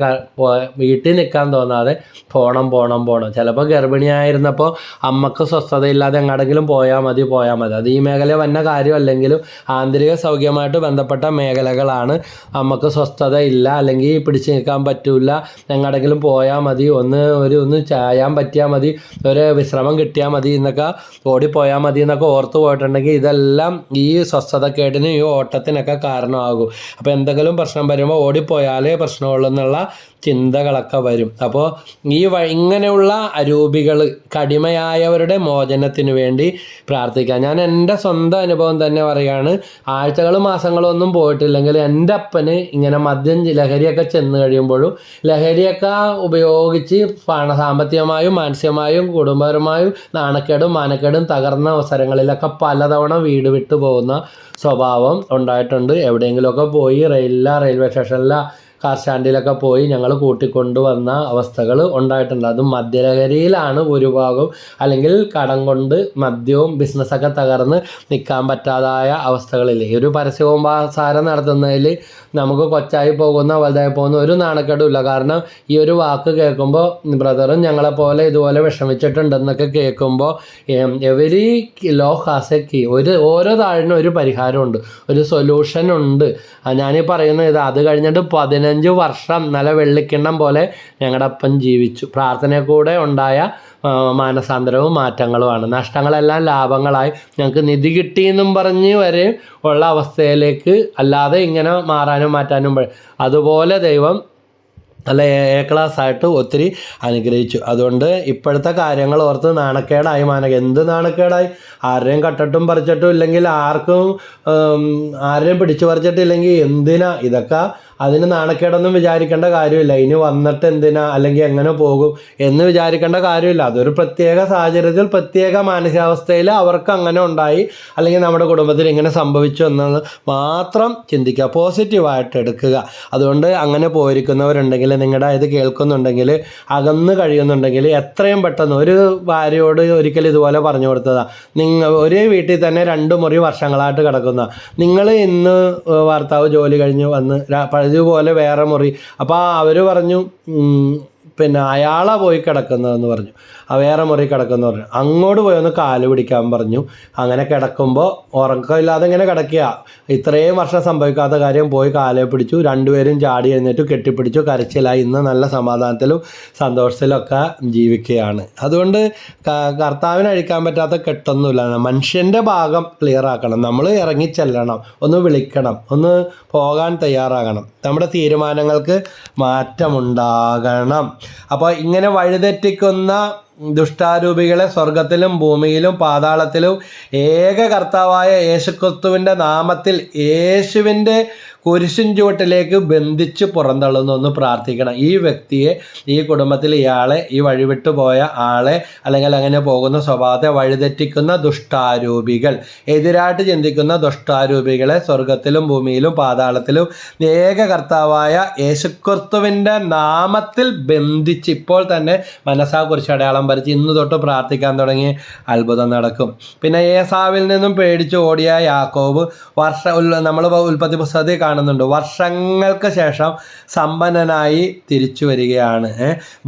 A: വീട്ടിൽ നിൽക്കാൻ തോന്നാതെ പോണം. ചിലപ്പോൾ ഗർഭിണിയായിരുന്നപ്പോൾ അമ്മക്ക് സ്വസ്ഥതയില്ലാതെ എങ്ങടെങ്കിലും പോയാൽ മതി. അത് ഈ മേഖല വന്ന കാര്യമല്ലെങ്കിലും ആന്തരിക സൗഖ്യമായിട്ട് ബന്ധപ്പെട്ട മേഖലകളാണ്. അമ്മക്ക് സ്വസ്ഥത ഇല്ല, അല്ലെങ്കിൽ പിടിച്ചു നിൽക്കാൻ പറ്റില്ല, എങ്ങടെങ്കിലും പോയാൽ മതി, ഒന്ന് ചായാൻ പറ്റിയാൽ മതി, ഒരു വിശ്രമം കിട്ടിയാൽ മതി എന്നൊക്കെ, ഓടിപ്പോയാൽ മതി എന്നൊക്കെ ഓർത്ത് പോയിട്ടുണ്ടെങ്കിൽ ഇതെല്ലാം ഈ സ്വസ്ഥതക്കേടിനും ഈ ഓട്ടത്തിനൊക്കെ കാരണമാകും. അപ്പോൾ എന്തെങ്കിലും പ്രശ്നം വരുമ്പോൾ ഓടിപ്പോയാലേ പ്രശ്നമുള്ളൂ എന്നുള്ള ചിന്തകളൊക്കെ വരും. അപ്പോൾ ഇങ്ങനെയുള്ള അരൂപികൾ, കടിമയായവരുടെ മോചനത്തിന് വേണ്ടി പ്രാർത്ഥിക്കാം. ഞാൻ എൻ്റെ സ്വന്തം അനുഭവം തന്നെ പറയുകയാണ്. ആഴ്ചകളും മാസങ്ങളും ഒന്നും പോയിട്ടില്ലെങ്കിൽ എൻ്റെ അപ്പന് ഇങ്ങനെ മദ്യം ലഹരിയൊക്കെ ചെന്ന് കഴിയുമ്പോഴും ലഹരിയൊക്കെ ഉപയോഗിച്ച് സാമ്പത്തികമായും മാനസികമായും കുടുംബപരമായും നാണക്കേടും മാനക്കേടും തകർന്ന അവസരങ്ങളിലൊക്കെ പലതവണ വീട് വിട്ടു പോകുന്ന സ്വഭാവം ഉണ്ടായിട്ടുണ്ട്. എവിടെയെങ്കിലുമൊക്കെ പോയി റെയിൽവേ സ്റ്റേഷനിലോ കാർ സ്റ്റാൻഡിലൊക്കെ പോയി ഞങ്ങൾ കൂട്ടിക്കൊണ്ടുവന്ന അവസ്ഥകൾ ഉണ്ടായിട്ടുണ്ട്. അതും മദ്യലഹരിയിലാണ് ഭൂരിഭാഗം, അല്ലെങ്കിൽ കടം കൊണ്ട് മദ്യവും ബിസിനസ്സൊക്കെ തകർന്ന് നിൽക്കാൻ പറ്റാതായ അവസ്ഥകളിൽ ഈ ഒരു പരസ്യോപസാരം നടത്തുന്നതിൽ നമുക്ക് കൊച്ചായി പോകുന്ന വലുതായി പോകുന്ന ഒരു നാണക്കേടുമില്ല. കാരണം ഈ ഒരു വാക്ക് കേൾക്കുമ്പോൾ ബ്രദറും ഞങ്ങളെപ്പോലെ ഇതുപോലെ വിഷമിച്ചിട്ടുണ്ടെന്നൊക്കെ കേൾക്കുമ്പോൾ every law has a key, ഓരോ താഴിനും ഒരു പരിഹാരമുണ്ട്, ഒരു സൊല്യൂഷൻ ഉണ്ട്. ഞാനീ പറയുന്നത് ഇത്. അത് കഴിഞ്ഞിട്ട് 15 വർഷം നല്ല വെള്ളിക്കിണ്ണം പോലെ ഞങ്ങളുടെ അപ്പൻ ജീവിച്ചു. പ്രാർത്ഥനയിൽ കൂടെ ഉണ്ടായ മാനസാന്തരവും മാറ്റങ്ങളുമാണ്. നഷ്ടങ്ങളെല്ലാം ലാഭങ്ങളായി ഞങ്ങൾക്ക് നിധി കിട്ടിയെന്നും പറഞ്ഞ് വരെ ഉള്ള അവസ്ഥയിലേക്ക്, അല്ലാതെ ഇങ്ങനെ മാറാനും മാറ്റാനും അതുപോലെ ദൈവം നല്ല എ ക്ലാസ് ആയിട്ട് ഒത്തിരി അനുഗ്രഹിച്ചു. അതുകൊണ്ട് ഇപ്പോഴത്തെ കാര്യങ്ങൾ ഓർത്ത് നാണക്കേടായി. എന്ത് നാണക്കേടായി? ആരുടെയും കട്ടിട്ടും പറിച്ചിട്ടും ഇല്ലെങ്കിൽ, ആരെയും പിടിച്ചു പറിച്ചിട്ടില്ലെങ്കിൽ എന്തിനാ ഇതൊക്കെ? അതിന് നാണക്കേടൊന്നും വിചാരിക്കേണ്ട കാര്യമില്ല. ഇനി വന്നിട്ട് എന്തിനാ, അല്ലെങ്കിൽ എങ്ങനെ പോകും എന്ന് വിചാരിക്കേണ്ട കാര്യമില്ല. അതൊരു പ്രത്യേക സാഹചര്യത്തിൽ പ്രത്യേക മാനസികാവസ്ഥയിൽ അവർക്ക് അങ്ങനെ ഉണ്ടായി, അല്ലെങ്കിൽ നമ്മുടെ കുടുംബത്തിൽ ഇങ്ങനെ സംഭവിച്ചു എന്നത് മാത്രം ചിന്തിക്കുക, പോസിറ്റീവായിട്ട് എടുക്കുക. അതുകൊണ്ട് അങ്ങനെ പോയിരിക്കുന്നവരുണ്ടെങ്കിൽ, നിങ്ങളുടെ ഇത് കേൾക്കുന്നുണ്ടെങ്കിൽ, അകന്ന് കഴിയുന്നുണ്ടെങ്കിൽ, എത്രയും പെട്ടെന്ന് ഒരു ഭാര്യയോട് ഒരിക്കലും ഇതുപോലെ പറഞ്ഞു കൊടുത്തതാണ്. ഒരേ വീട്ടിൽ തന്നെ 2 മുറി വർഷങ്ങളായിട്ട് കിടക്കുന്ന നിങ്ങൾ, ഇന്ന് ഭർത്താവ് ജോലി കഴിഞ്ഞ് വന്ന് ഇതുപോലെ വേറെ മുറി, അപ്പോൾ അവർ പറഞ്ഞു പിന്നെ അയാളാ പോയി കിടക്കുന്നതെന്ന് പറഞ്ഞു, വേറെ മുറി കിടക്കുന്നു പറഞ്ഞു. അങ്ങോട്ട് പോയി ഒന്ന് കാല് പിടിക്കാൻ പറഞ്ഞു. അങ്ങനെ കിടക്കുമ്പോൾ ഉറക്കമില്ലാതെ ഇങ്ങനെ കിടക്കുക. ഇത്രയും വർഷം സംഭവിക്കാത്ത കാര്യം പോയി കാലെ പിടിച്ചു. രണ്ടുപേരും ചാടി എഴുന്നേറ്റു, കെട്ടിപ്പിടിച്ചു, കരച്ചിലായി. ഇന്ന് നല്ല സമാധാനത്തിലും സന്തോഷത്തിലൊക്കെ ജീവിക്കുകയാണ്. അതുകൊണ്ട് കർത്താവിന് അഴിക്കാൻ പറ്റാത്ത കെട്ടൊന്നുമില്ല. മനുഷ്യൻ്റെ ഭാഗം ക്ലിയർ ആക്കണം. നമ്മൾ ഇറങ്ങിച്ചെല്ലണം, ഒന്ന് വിളിക്കണം, ഒന്ന് പോകാൻ തയ്യാറാകണം. നമ്മുടെ തീരുമാനങ്ങൾക്ക് മാറ്റമുണ്ടാകണം. അപ്പോൾ ഇങ്ങനെ വഴിതെറ്റിക്കുന്ന ദുഷ്ടാരൂപികളെ സ്വർഗത്തിലും ഭൂമിയിലും പാതാളത്തിലും ഏക കർത്താവായ യേശുക്രിസ്തുവിൻ്റെ നാമത്തിൽ, യേശുവിൻ്റെ കുരിശിൻ ചുവട്ടിലേക്ക് ബന്ധിച്ച് പുറന്തള്ളുന്നു എന്ന് പ്രാർത്ഥിക്കണം. ഈ വ്യക്തിയെ, ഈ കുടുംബത്തിൽ ഇയാളെ, ഈ വഴിവിട്ടു പോയ ആളെ, അല്ലെങ്കിൽ അങ്ങനെ പോകുന്ന സ്വഭാവത്തെ വഴിതെറ്റിക്കുന്ന ദുഷ്ടാരൂപികൾ, എതിരായിട്ട് ചിന്തിക്കുന്ന ദുഷ്ടാരൂപികളെ സ്വർഗത്തിലും ഭൂമിയിലും പാതാളത്തിലും ഏക കർത്താവായ യേശുക്രിസ്തുവിൻ്റെ നാമത്തിൽ ബന്ധിച്ച് ഇപ്പോൾ തന്നെ മനസ്സാ കുറിച്ച് അടയാളം വരച്ച് ഇന്ന് തൊട്ട് പ്രാർത്ഥിക്കാൻ തുടങ്ങി, അത്ഭുതം നടക്കും. പിന്നെ ഏസാവിൽ നിന്നും പേടിച്ച് ഓടിയ യാക്കോബ് നമ്മൾ ഉൽപ്പത്തി പുസ്തകത്തിൽ കാണുന്നുണ്ട്, വർഷങ്ങൾക്ക് ശേഷം സമ്പന്നനായി തിരിച്ചു വരികയാണ്.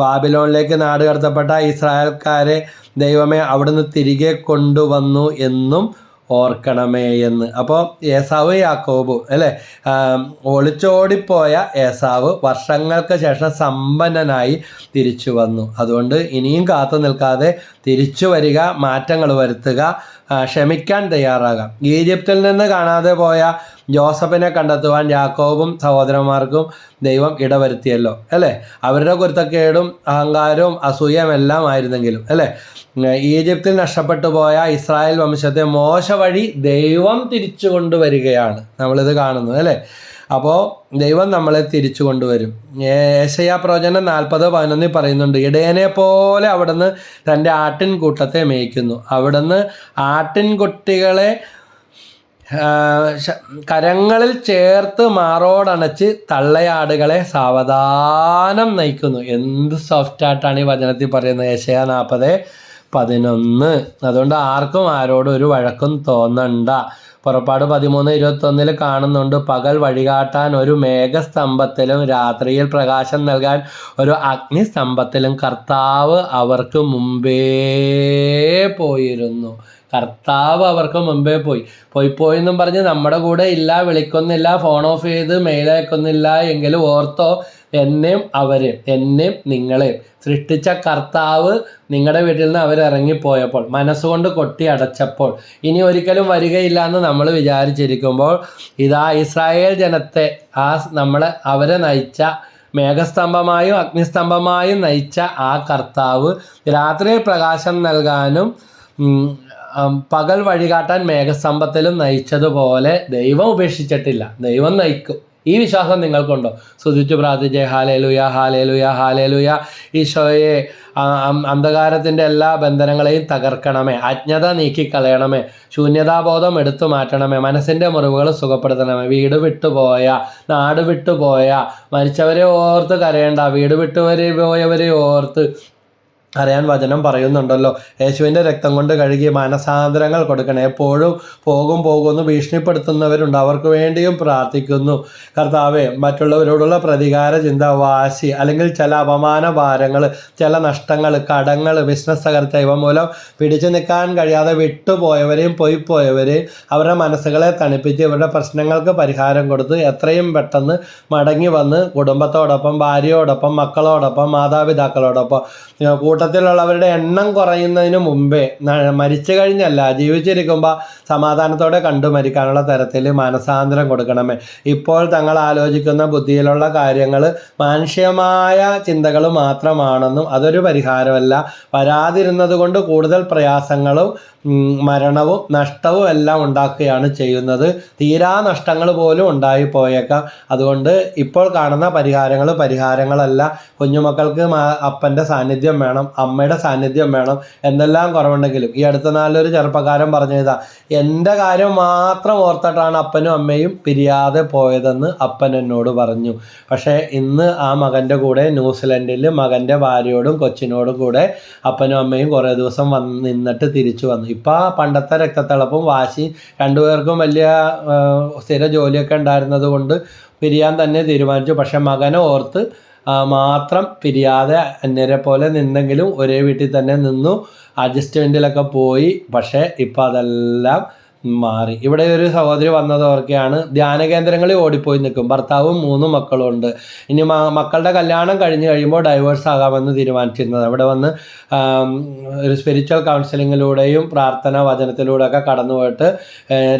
A: ബാബിലോണിലേക്ക് നാട് കടത്തപ്പെട്ട ഇസ്രായേൽക്കാരെ ദൈവമേ അവിടുന്ന് തിരികെ കൊണ്ടുവന്നു എന്നും ഓർക്കണമേ എന്ന്. അപ്പോൾ ഏസാവ് യാക്കോബ് അല്ലേ, ഒളിച്ചോടിപ്പോയ ഏസാവ് വർഷങ്ങൾക്ക് ശേഷം സമ്പന്നനായി തിരിച്ചു വന്നു. അതുകൊണ്ട് ഇനിയും കാത്തു നിൽക്കാതെ തിരിച്ചു വരിക, മാറ്റങ്ങൾ വരുത്തുക, ക്ഷമിക്കാൻ തയ്യാറാകാം. ഈജിപ്തിൽ നിന്ന് കാണാതെ പോയ ജോസഫിനെ കണ്ടെത്തുവാൻ യാക്കോബും സഹോദരന്മാർക്കും ദൈവം ഇടവരുത്തിയല്ലോ അല്ലേ. അവരുടെ കുരുത്തക്കേടും അഹങ്കാരവും അസൂയയും എല്ലാം ആയിരുന്നെങ്കിലും അല്ലേ, ഈജിപ്തിൽ നഷ്ടപ്പെട്ടു പോയ ഇസ്രായേൽ വംശത്തെ മോശ വഴി ദൈവം തിരിച്ചു കൊണ്ടുവരികയാണ്. നമ്മളിത് കാണുന്നു അല്ലേ. അപ്പോൾ ദൈവം നമ്മളെ തിരിച്ചു കൊണ്ടുവരും. യെശയ്യാ പ്രവചനം 40:11 പറയുന്നുണ്ട്, ഇടയനെ പോലെ അവിടുന്ന് തൻ്റെ ആട്ടിൻകൂട്ടത്തെ മേയ്ക്കുന്നു. അവിടുന്ന് ആട്ടിൻകുട്ടികളെ കരങ്ങളിൽ ചേർത്ത് മാറോടണച്ച് തള്ളയാടുകളെ സാവധാനം നയിക്കുന്നു. എന്ത് സോഫ്റ്റായിട്ടാണ് ഈ വചനത്തിൽ പറയുന്നത്. യെശയ്യാ 40:11. അതുകൊണ്ട് ആർക്കും ആരോടും ഒരു വഴക്കും തോന്നണ്ട. പുറപ്പാട് 13:21 കാണുന്നുണ്ട്, പകൽ വഴികാട്ടാൻ ഒരു മേഘസ്തംഭത്തിലും രാത്രിയിൽ പ്രകാശം നൽകാൻ ഒരു അഗ്നിസ്തംഭത്തിലും കർത്താവ് അവർക്ക് മുമ്പേ പോയിരുന്നു. കർത്താവ് അവർക്ക് മുമ്പേ പോയിന്നും പറഞ്ഞ് നമ്മുടെ കൂടെ ഇല്ല, വിളിക്കുന്നില്ല, ഫോൺ ഓഫ് ചെയ്ത് മെയിൽ അയക്കുന്നില്ല എങ്കിലും ഓർത്തോ, എന്നെയും നിങ്ങളെയും സൃഷ്ടിച്ച കർത്താവ് നിങ്ങളുടെ വീട്ടിൽ നിന്ന് അവരിറങ്ങിപ്പോയപ്പോൾ, മനസ്സുകൊണ്ട് കൊട്ടി അടച്ചപ്പോൾ, ഇനി ഒരിക്കലും വരികയില്ല എന്ന് നമ്മൾ വിചാരിച്ചിരിക്കുമ്പോൾ, ഇതാ ഇസ്രായേൽ ജനത്തെ അവരെ നയിച്ച, മേഘസ്തംഭമായും അഗ്നിസ്തംഭമായും നയിച്ച ആ കർത്താവ് രാത്രിയിൽ പ്രകാശം നൽകാനും പകൽ വഴികാട്ടാൻ മേഘസ്തംഭത്തിലും നയിച്ചതുപോലെ ദൈവം ഉപേക്ഷിച്ചിട്ടില്ല. ദൈവം നയിക്കും. ഈ വിശ്വാസം നിങ്ങൾക്കുണ്ടോ? സ്തുതിച്ചു പ്രാർത്ഥിച്ചേ. Hallelujah, hallelujah, hallelujah. ഈശോയെ, അന്ധകാരത്തിൻ്റെ എല്ലാ ബന്ധനങ്ങളെയും തകർക്കണമേ, അജ്ഞത നീക്കിക്കളയണമേ, ശൂന്യതാബോധം എടുത്തു മാറ്റണമേ, മനസ്സിൻ്റെ മുറിവുകൾ സുഖപ്പെടുത്തണമേ. വീട് വിട്ടുപോയ, നാട് വിട്ടുപോയ, മരിച്ചവരെ ഓർത്ത് കരയേണ്ട, വീട് വിട്ടുപോയവരെ ഓർത്ത് അറിയാൻ വചനം പറയുന്നുണ്ടല്ലോ. യേശുവിൻ്റെ രക്തം കൊണ്ട് കഴുകി മാനസാന്തരങ്ങൾ കൊടുക്കണം. എപ്പോഴും പോകുമെന്ന് ഭീഷണിപ്പെടുത്തുന്നവരുണ്ട്, അവർക്ക് വേണ്ടിയും പ്രാർത്ഥിക്കുന്നു. കർത്താവേ, മറ്റുള്ളവരോടുള്ള പ്രതികാര ചിന്ത, വാശി, അല്ലെങ്കിൽ ചില അപമാന ഭാരങ്ങൾ, ചില നഷ്ടങ്ങൾ, കടങ്ങൾ, ബിസിനസ് തകർച്ച, ഇവ മൂലം പിടിച്ചു നിൽക്കാൻ കഴിയാതെ വിട്ടുപോയവരെയും പോയവരെയും അവരുടെ മനസ്സുകളെ തണുപ്പിച്ച് ഇവരുടെ പ്രശ്നങ്ങൾക്ക് പരിഹാരം കൊടുത്ത് എത്രയും പെട്ടെന്ന് മടങ്ങി വന്ന് കുടുംബത്തോടൊപ്പം, ഭാര്യയോടൊപ്പം, മക്കളോടൊപ്പം, മാതാപിതാക്കളോടൊപ്പം, കൂട്ടത്തിലുള്ളവരുടെ എണ്ണം കുറയുന്നതിന് മുമ്പേ, മരിച്ചു കഴിഞ്ഞല്ല, ജീവിച്ചിരിക്കുമ്പോൾ സമാധാനത്തോടെ കണ്ടു മരിക്കാനുള്ള തരത്തിൽ മാനസാന്തരം കൊടുക്കണമേ. ഇപ്പോൾ തങ്ങൾ ആലോചിക്കുന്ന ബുദ്ധിയിലുള്ള കാര്യങ്ങൾ മാനുഷികമായ ചിന്തകൾ മാത്രമാണെന്നും അതൊരു പരിഹാരമല്ല, വരാതിരുന്നത് കൊണ്ട് കൂടുതൽ പ്രയാസങ്ങളും മരണവും നഷ്ടവും എല്ലാം ഉണ്ടാക്കുകയാണ് ചെയ്യുന്നത്. തീരാ നഷ്ടങ്ങൾ പോലും ഉണ്ടായിപ്പോയേക്കാം. അതുകൊണ്ട് ഇപ്പോൾ കാണുന്ന പരിഹാരങ്ങളല്ല. കുഞ്ഞുമക്കൾക്ക് അപ്പൻ്റെ സാന്നിധ്യം വേണം, അമ്മയുടെ സാന്നിധ്യം വേണം. എന്തെല്ലാം കുറവുണ്ടെങ്കിലും, ഈ അടുത്ത നാളിലൊരു ചെറുപ്പക്കാരൻ പറഞ്ഞതാ, എൻ്റെ കാര്യം മാത്രം ഓർത്തിട്ടാണ് അപ്പനും അമ്മയും പിരിയാതെ പോയതെന്ന് അപ്പൻ എന്നോട് പറഞ്ഞു. പക്ഷേ ഇന്ന് ആ മകൻ്റെ കൂടെ ന്യൂസിലൻഡിൽ മകൻ്റെ ഭാര്യയോടും കൊച്ചിനോടും കൂടെ അപ്പനും അമ്മയും കുറേ ദിവസം നിന്നിട്ട് തിരിച്ചു വന്നു. ഇപ്പം പണ്ടത്തെ രക്തത്തിളപ്പും വാശിയും, രണ്ടുപേർക്കും വലിയ സ്ഥിര ജോലിയൊക്കെ ഉണ്ടായിരുന്നത് കൊണ്ട് പിരിയാൻ തന്നെ തീരുമാനിച്ചു. പക്ഷെ മകനെ ഓർത്ത് മാത്രം പിരിയാതെ അന്യരെ പോലെ നിന്നെങ്കിലും ഒരേ വീട്ടിൽ തന്നെ നിന്നു, അഡ്ജസ്റ്റ്മെൻറ്റിലൊക്കെ പോയി. പക്ഷേ ഇപ്പം അതെല്ലാം മാറി. ഇവിടെ ഒരു സഹോദരി വന്നത് ഓർക്കെയാണ്, ധ്യാന കേന്ദ്രങ്ങളിൽ ഓടിപ്പോയി നിൽക്കും, ഭർത്താവും 3 മക്കളും ഉണ്ട്. ഇനി മക്കളുടെ കല്യാണം കഴിയുമ്പോൾ ഡൈവേഴ്സ് ആകാമെന്ന് തീരുമാനിച്ചിരുന്നത്. ഇവിടെ വന്ന് ഒരു സ്പിരിച്വൽ കൗൺസിലിങ്ങിലൂടെയും പ്രാർത്ഥന വചനത്തിലൂടെയൊക്കെ കടന്നു പോയിട്ട്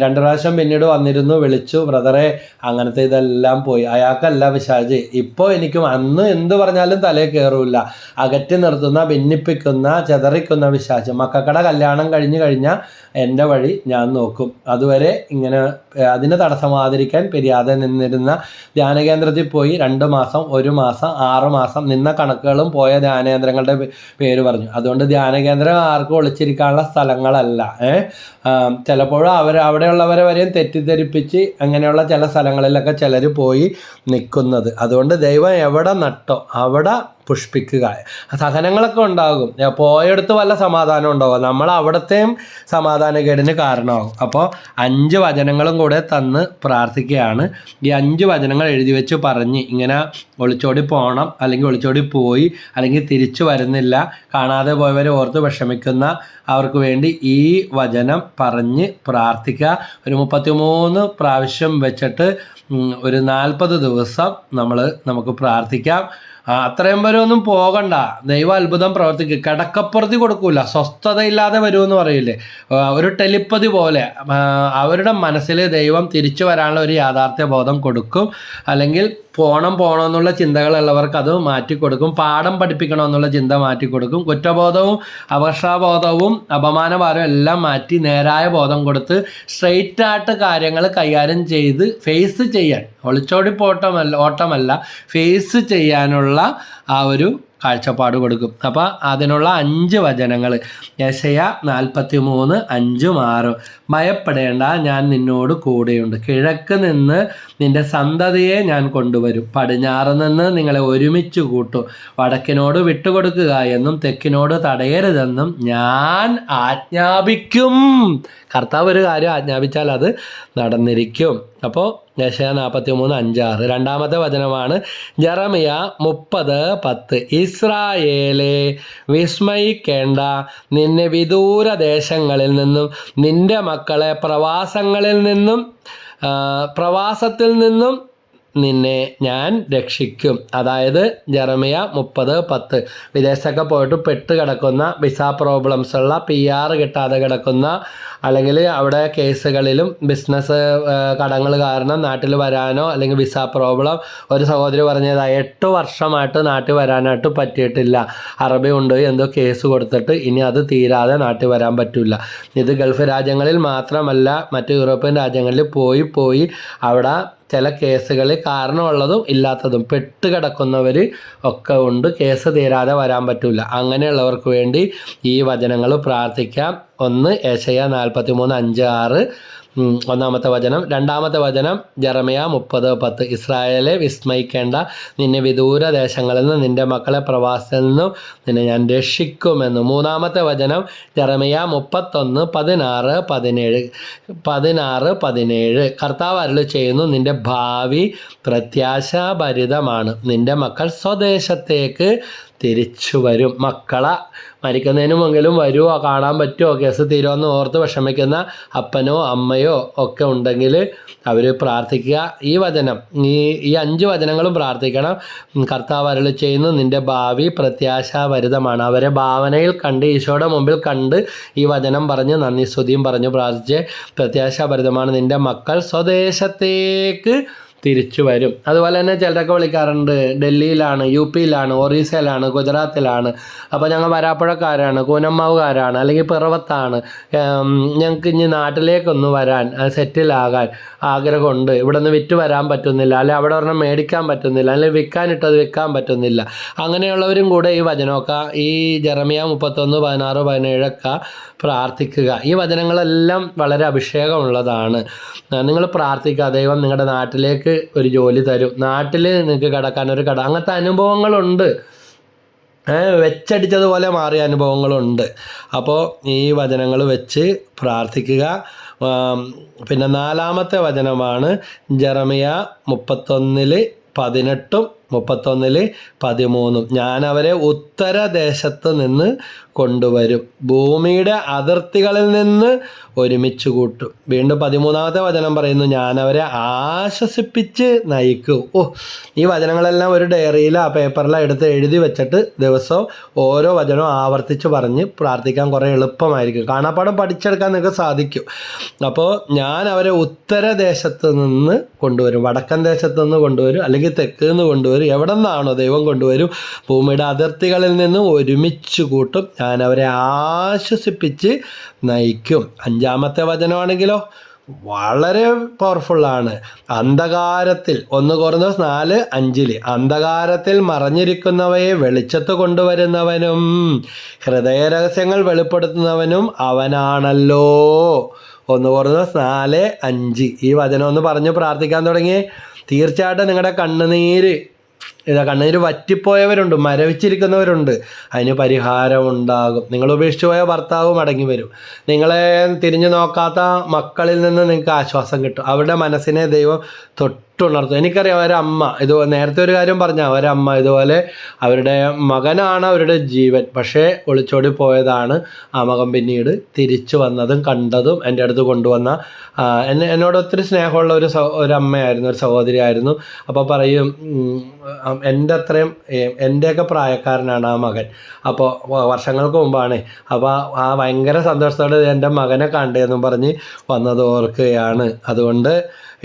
A: 2 പ്രാവശ്യം പിന്നീട് വന്നിരുന്നു, വിളിച്ചു, ബ്രദറെ അങ്ങനത്തെ ഇതെല്ലാം പോയി. അയാൾക്കല്ല പിശാച്. ഇപ്പോൾ എനിക്കും അന്ന് എന്ത് പറഞ്ഞാലും തലേ കയറില്ല, അകറ്റി നിർത്തുന്ന, ഭിന്നിപ്പിക്കുന്ന, ചെതറിക്കുന്ന പിശാച്. മക്കളുടെ കല്യാണം കഴിഞ്ഞാൽ എൻ്റെ വഴി ഞാൻ നോക്കും. കൊടുക്കും. അതുവരെ ഇങ്ങനെ അതിന് തടസ്സമാതിരിക്കാൻ പിരിയാതെ നിന്നിരുന്ന ധ്യാനകേന്ദ്രത്തിൽ പോയി 2 മാസം, 1 മാസം, 6 മാസം നിന്ന കണക്കുകളും പോയ ധ്യാനകേന്ദ്രങ്ങളുടെ പേര് പറഞ്ഞു. അതുകൊണ്ട് ധ്യാനകേന്ദ്രം ആർക്കും ഒളിച്ചിരിക്കാനുള്ള സ്ഥലങ്ങളല്ല. ചിലപ്പോഴും അവിടെയുള്ളവരെ വരെയും തെറ്റിദ്ധരിപ്പിച്ച് അങ്ങനെയുള്ള ചില സ്ഥലങ്ങളിലൊക്കെ ചിലർ പോയി നിൽക്കുന്നത്. അതുകൊണ്ട് ദൈവം എവിടെ നട്ടോ അവിടെ പുഷ്പിക്കുക. സഹനങ്ങളൊക്കെ ഉണ്ടാകും, പോയെടുത്ത് വല്ല സമാധാനം ഉണ്ടാകും, നമ്മൾ അവിടത്തെയും സമാധാനക്കേടിന് കാരണമാകും. അപ്പോൾ 5 വചനങ്ങളും കൂടെ തന്ന് പ്രാർത്ഥിക്കുകയാണ്. ഈ 5 വചനങ്ങൾ എഴുതി വെച്ച് പറഞ്ഞ് ഇങ്ങനെ ഒളിച്ചോടി പോകണം, അല്ലെങ്കിൽ ഒളിച്ചോടി പോയി, അല്ലെങ്കിൽ തിരിച്ചു വരുന്നില്ല, കാണാതെ പോയവരെ ഓർത്ത് വിഷമിക്കുന്ന അവർക്ക് വേണ്ടി ഈ വചനം പറഞ്ഞ് പ്രാർത്ഥിക്കുക. ഒരു 33 പ്രാവശ്യം വെച്ചിട്ട് ഒരു 40 ദിവസം നമുക്ക് പ്രാർത്ഥിക്കാം. അത്രയും വരെ ഒന്നും പോകണ്ട. ദൈവ അത്ഭുതം പ്രവർത്തിക്കും. കിടക്കപ്പുറത്തി കൊടുക്കൂല, സ്വസ്ഥതയില്ലാതെ വരുമെന്ന് പറയില്ലേ, ഒരു ടെലിപ്പതി പോലെ അവരുടെ മനസ്സിൽ ദൈവം തിരിച്ചു വരാനുള്ള ഒരു യാഥാർത്ഥ്യ ബോധം കൊടുക്കും. അല്ലെങ്കിൽ പോകണമെന്നുള്ള ചിന്തകളുള്ളവർക്ക് അത് മാറ്റിക്കൊടുക്കും. പാഠം പഠിപ്പിക്കണമെന്നുള്ള ചിന്ത മാറ്റിക്കൊടുക്കും. കുറ്റബോധവും അപകർഷാബോധവും അപമാനഭാരവും എല്ലാം മാറ്റി നേരായ ബോധം കൊടുത്ത് സ്ട്രെയിറ്റ് ആയിട്ട് കാര്യങ്ങൾ കൈകാര്യം ചെയ്ത് ഫേസ് ചെയ്യാൻ, ഒളിച്ചോടി ഓട്ടമല്ല ഫേസ് ചെയ്യാനുള്ള ആ ഒരു കാഴ്ചപ്പാട് കൊടുക്കും. അപ്പോൾ അതിനുള്ള 5 വചനങ്ങൾ യെശയ്യാ 43, 5, 6. ഭയപ്പെടേണ്ട, ഞാൻ നിന്നോട് കൂടെയുണ്ട്. കിഴക്ക് നിന്ന് നിന്റെ സന്തതിയെ ഞാൻ കൊണ്ടുവരും, പടിഞ്ഞാറ് നിന്ന് നിങ്ങളെ ഒരുമിച്ച് കൂട്ടും. വടക്കിനോട് വിട്ടുകൊടുക്കുക എന്നും തെക്കിനോട് തടയരുതെന്നും ഞാൻ ആജ്ഞാപിക്കും. കർത്താവ് ഒരു കാര്യം ആജ്ഞാപിച്ചാൽ അത് നടന്നിരിക്കും. അപ്പോൾ യെശയ്യാ 43, 5, 6. രണ്ടാമത്തെ വചനമാണ് ജെറമിയാ 30, 10. ഇസ്രായേലേ, വിസ്മയിക്കേണ്ട, നിന്നെ വിദൂര ദേശങ്ങളിൽ നിന്നും നിന്റെ മക്കളെ പ്രവാസത്തിൽ നിന്നും നിന്നെ ഞാൻ രക്ഷിക്കും. അതായത് ജെറമിയ 30, 10. വിദേശത്തൊക്കെ പോയിട്ട് പെട്ട് കിടക്കുന്ന, വിസ പ്രോബ്ലംസ് ഉള്ള, PR കിട്ടാതെ കിടക്കുന്ന, അല്ലെങ്കിൽ അവിടെ കേസുകളിലും ബിസിനസ് കടങ്ങൾ കാരണം നാട്ടിൽ വരാനോ, അല്ലെങ്കിൽ വിസ പ്രോബ്ലം. ഒരു സഹോദരി പറഞ്ഞതായി 8 വർഷമായിട്ട് നാട്ടിൽ വരാനായിട്ട് പറ്റിയിട്ടില്ല. അറബി കൊണ്ടുപോയി എന്തോ കേസ് കൊടുത്തിട്ട് ഇനി അത് തീരാതെ നാട്ടിൽ വരാൻ പറ്റില്ല. ഇത് ഗൾഫ് രാജ്യങ്ങളിൽ മാത്രമല്ല, മറ്റ് യൂറോപ്യൻ രാജ്യങ്ങളിൽ പോയി അവിടെ ചില കേസുകളിൽ കാരണമുള്ളതും ഇല്ലാത്തതും പെട്ട് കിടക്കുന്നവർ ഒക്കെ ഉണ്ട്. കേസ് തീരാതെ വരാൻ പറ്റില്ല. അങ്ങനെയുള്ളവർക്ക് വേണ്ടി ഈ വചനങ്ങൾ പ്രാർത്ഥിക്കാം. 1 യെശയ്യാ 43, 5, 6 ഒന്നാമത്തെ വചനം. രണ്ടാമത്തെ വചനം ജെറമിയ 30, 10. ഇസ്രായേലെ, വിസ്മയിക്കേണ്ട, നിന്നെ വിദൂര ദേശങ്ങളിൽ നിന്ന് നിന്റെ മക്കളെ പ്രവാസത്തിൽ നിന്നും നിന്നെ ഞാൻ രക്ഷിക്കുമെന്ന്. മൂന്നാമത്തെ വചനം ജെറമിയ 31, 16, 17. കർത്താവ് അരുളി ചെയ്യുന്നു, നിന്റെ ഭാവി പ്രത്യാശാഭരിതമാണ്. നിന്റെ മക്കൾ സ്വദേശത്തേക്ക് തിരിച്ചു വരും. മക്കളെ മരിക്കുന്നതിന് മുങ്കിലും വരുമോ, കാണാൻ പറ്റുമോ, കേസ് തീരുമെന്ന് ഓർത്ത് വിഷമിക്കുന്ന അപ്പനോ അമ്മയോ ഒക്കെ ഉണ്ടെങ്കിൽ അവർ പ്രാർത്ഥിക്കുക. ഈ 5 വചനങ്ങളും പ്രാർത്ഥിക്കണം. കർത്താവ് അരുളി ചെയ്യുന്നു, നിന്റെ ഭാവി പ്രത്യാശാഭരിതമാണ്. അവരെ ഭാവനയിൽ കണ്ട്, ഈശോയുടെ മുമ്പിൽ കണ്ട് ഈ വചനം പറഞ്ഞ് നന്ദി സ്തുതിയും പറഞ്ഞു പ്രാർത്ഥിച്ച്, പ്രത്യാശാഭരിതമാണ്, നിന്റെ മക്കൾ സ്വദേശത്തേക്ക് തിരിച്ചു വരും. അതുപോലെ തന്നെ ചിലരൊക്കെ വിളിക്കാറുണ്ട്, ഡൽഹിയിലാണ്, UP യിലാണ്, ഒറീസയിലാണ്, ഗുജറാത്തിലാണ്. അപ്പോൾ ഞങ്ങൾ വരാപ്പുഴക്കാരാണ്, കൂനമ്മാവുകാരാണ്, അല്ലെങ്കിൽ പിറവത്താണ്, ഞങ്ങൾക്ക് ഇനി നാട്ടിലേക്കൊന്ന് വരാൻ, സെറ്റിലാകാൻ ആഗ്രഹമുണ്ട്, ഇവിടെ നിന്ന് വിറ്റ് വരാൻ പറ്റുന്നില്ല, അല്ലെങ്കിൽ അവിടെ ഒരെണ്ണം മേടിക്കാൻ പറ്റുന്നില്ല, അല്ലെങ്കിൽ വിൽക്കാനിട്ടത് വിൽക്കാൻ പറ്റുന്നില്ല. അങ്ങനെയുള്ളവരും കൂടെ ഈ വചനമൊക്കെ, ഈ ജെറമിയ 31, 16, 17 ഒക്കെ പ്രാർത്ഥിക്കുക. ഈ വചനങ്ങളെല്ലാം വളരെ അഭിഷേകമുള്ളതാണ്. നിങ്ങൾ പ്രാർത്ഥിക്കുക, ദൈവം നിങ്ങളുടെ നാട്ടിലേക്ക് ഒരു ജോലി തരും, നാട്ടിൽ നിങ്ങൾക്ക് കിടക്കാനൊരു കട, അങ്ങനത്തെ അനുഭവങ്ങളുണ്ട്. വെച്ചടിച്ചതുപോലെ മാറിയ അനുഭവങ്ങളുണ്ട്. അപ്പോൾ ഈ വചനങ്ങൾ വെച്ച് പ്രാർത്ഥിക്കുക. പിന്നെ 4-ാമത്തെ വചനമാണ് ജെറമിയ 31, 18, 31, 13. ഞാൻ അവരെ ഉത്തരദേശത്ത് നിന്ന് കൊണ്ടുവരും, ഭൂമിയുടെ അതിർത്തികളിൽ നിന്ന് ഒരുമിച്ച് കൂട്ടും. വീണ്ടും 13-ാമത്തെ വചനം പറയുന്നു, ഞാൻ അവരെ ആശ്വസിപ്പിച്ച് നയിക്കും. ഈ വചനങ്ങളെല്ലാം ഒരു ഡയറിയിൽ, ആ പേപ്പറിൽ എടുത്ത് എഴുതി വെച്ചിട്ട് ദിവസവും ഓരോ വചനവും ആവർത്തിച്ച് പറഞ്ഞ് പ്രാർത്ഥിക്കാൻ കുറേ എളുപ്പമായിരിക്കും. കാണാപ്പാടം പഠിച്ചെടുക്കാൻ നിങ്ങൾക്ക് സാധിക്കും. അപ്പോൾ ഞാൻ അവരെ ഉത്തരദേശത്ത് നിന്ന് കൊണ്ടുവരും, വടക്കൻ ദേശത്ത് നിന്ന് കൊണ്ടുവരും, അല്ലെങ്കിൽ തെക്ക് നിന്ന് കൊണ്ടുവരും, കൊണ്ടുവരും. എവിടെ നിന്നാണോ ദൈവം കൊണ്ടുവരും, ഭൂമിയുടെ അതിർത്തികളിൽ നിന്ന് ഒരുമിച്ച് കൂട്ടും. ഞാൻ അവരെ ആശ്വസിപ്പിച്ച് നയിക്കും. 5-ാമത്തെ വചനമാണെങ്കിലോ വളരെ പവർഫുള്ളാണ്. അന്ധകാരത്തിൽ 1 കൊരിന്തോസ് 4:5 അന്ധകാരത്തിൽ മറഞ്ഞിരിക്കുന്നവയെ വെളിച്ചത്ത് കൊണ്ടുവരുന്നവനും ഹൃദയരഹസ്യങ്ങൾ വെളിപ്പെടുത്തുന്നവനും അവനാണല്ലോ. 1 കൊരിന്തോസ് 4:5 ഈ വചനം ഒന്ന് പറഞ്ഞ് പ്രാർത്ഥിക്കാൻ തുടങ്ങി. തീർച്ചയായിട്ടും നിങ്ങളുടെ കണ്ണുനീര് വറ്റിപ്പോയവരുണ്ട്, മരവിച്ചിരിക്കുന്നവരുണ്ട്, അതിന് പരിഹാരമുണ്ടാകും. നിങ്ങൾ ഉപേക്ഷിച്ചു പോയ ഭർത്താവ് മടങ്ങി വരും. നിങ്ങളെ തിരിഞ്ഞു നോക്കാത്ത മക്കളിൽ നിന്ന് നിങ്ങൾക്ക് ആശ്വാസം കിട്ടും. അവരുടെ മനസ്സിനെ ദൈവം തൊട്ടുണർത്തും. എനിക്കറിയാം ഒരമ്മ നേരത്തെ ഒരു കാര്യം പറഞ്ഞാൽ, ഒരമ്മ ഇതുപോലെ അവരുടെ മകനാണ് അവരുടെ ജീവൻ, പക്ഷേ ഒളിച്ചോടി പോയതാണ്. ആ മകൻ പിന്നീട് തിരിച്ചു വന്നതും കണ്ടതും എൻ്റെ അടുത്ത് കൊണ്ടുവന്ന എന്നോട് ഒത്തിരി സ്നേഹമുള്ള ഒരു അമ്മയായിരുന്നു, ഒരു സഹോദരിയായിരുന്നു. അപ്പോൾ പറയും, എൻ്റെയൊക്കെ പ്രായക്കാരനാണ് ആ മകൻ. അപ്പോൾ വർഷങ്ങൾക്ക് മുമ്പാണ്. അപ്പോൾ ആ ഭയങ്കര സന്തോഷത്തോടെ എൻ്റെ മകനെ കണ്ടതെന്നും പറഞ്ഞ് വന്നത് ഓർക്കുകയാണ്. അതുകൊണ്ട്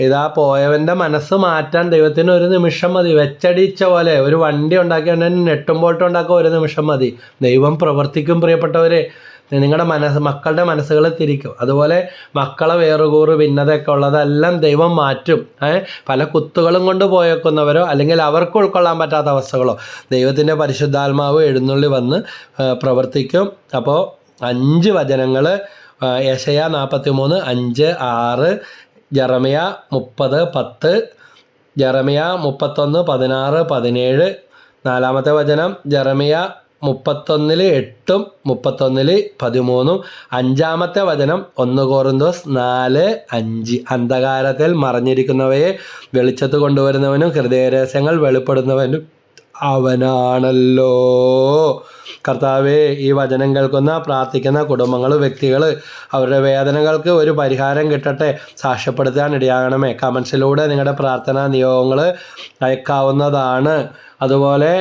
A: ഇതാ പോയവൻ്റെ മനസ്സ് മാറ്റാൻ ദൈവത്തിന് ഒരു നിമിഷം മതി. വെച്ചടിച്ച പോലെ ഒരു വണ്ടി ഉണ്ടാക്കി നെട്ടുമ്പോട്ട് ഉണ്ടാക്കാൻ ഒരു നിമിഷം മതി. ദൈവം പ്രവർത്തിക്കും. പ്രിയപ്പെട്ടവരെ, നിങ്ങളുടെ മക്കളുടെ മനസ്സുകൾ തിരിക്കും. അതുപോലെ മക്കളെ വേറുകൂറ് ഭിന്നതയൊക്കെ ഉള്ളതെല്ലാം ദൈവം മാറ്റും. പല കുത്തുകളും കൊണ്ട് പോയേക്കുന്നവരോ അല്ലെങ്കിൽ അവർക്ക് ഉൾക്കൊള്ളാൻ പറ്റാത്ത അവസ്ഥകളോ ദൈവത്തിൻ്റെ പരിശുദ്ധാത്മാവ് എഴുന്നള്ളി വന്ന് പ്രവർത്തിക്കും. അപ്പോൾ 5 വചനങ്ങൾ യെശയ്യാ 43:5-6, ജെറമ്യ 30:10, ജെറമ്യ 31:16-17. 4-ാമത്തെ വചനം ജെറമ്യ 31:8, 31:13. 5-ാമത്തെ വചനം 1 കൊരിന്തോസ് 4:5 അന്ധകാരത്തിൽ മറഞ്ഞിരിക്കുന്നവയെ വെളിച്ചത്ത് കൊണ്ടുവരുന്നവനും ഹൃദയരഹസ്യങ്ങൾ വെളിപ്പെടുന്നവനും അവനാണല്ലോ. കർത്താവേ, ഈ വചനം കേൾക്കുന്ന പ്രാർത്ഥിക്കുന്ന കുടുംബങ്ങൾ, വ്യക്തികൾ, അവരുടെ വേദനകൾക്ക് ഒരു പരിഹാരം കിട്ടട്ടെ. സാക്ഷ്യപ്പെടുത്താൻ ഇടയാകണമേ. കമൻസിലൂടെ നിങ്ങളുടെ പ്രാർത്ഥനാ നിയോഗങ്ങൾ അയക്കാവുന്നതാണ്. അതുപോലെ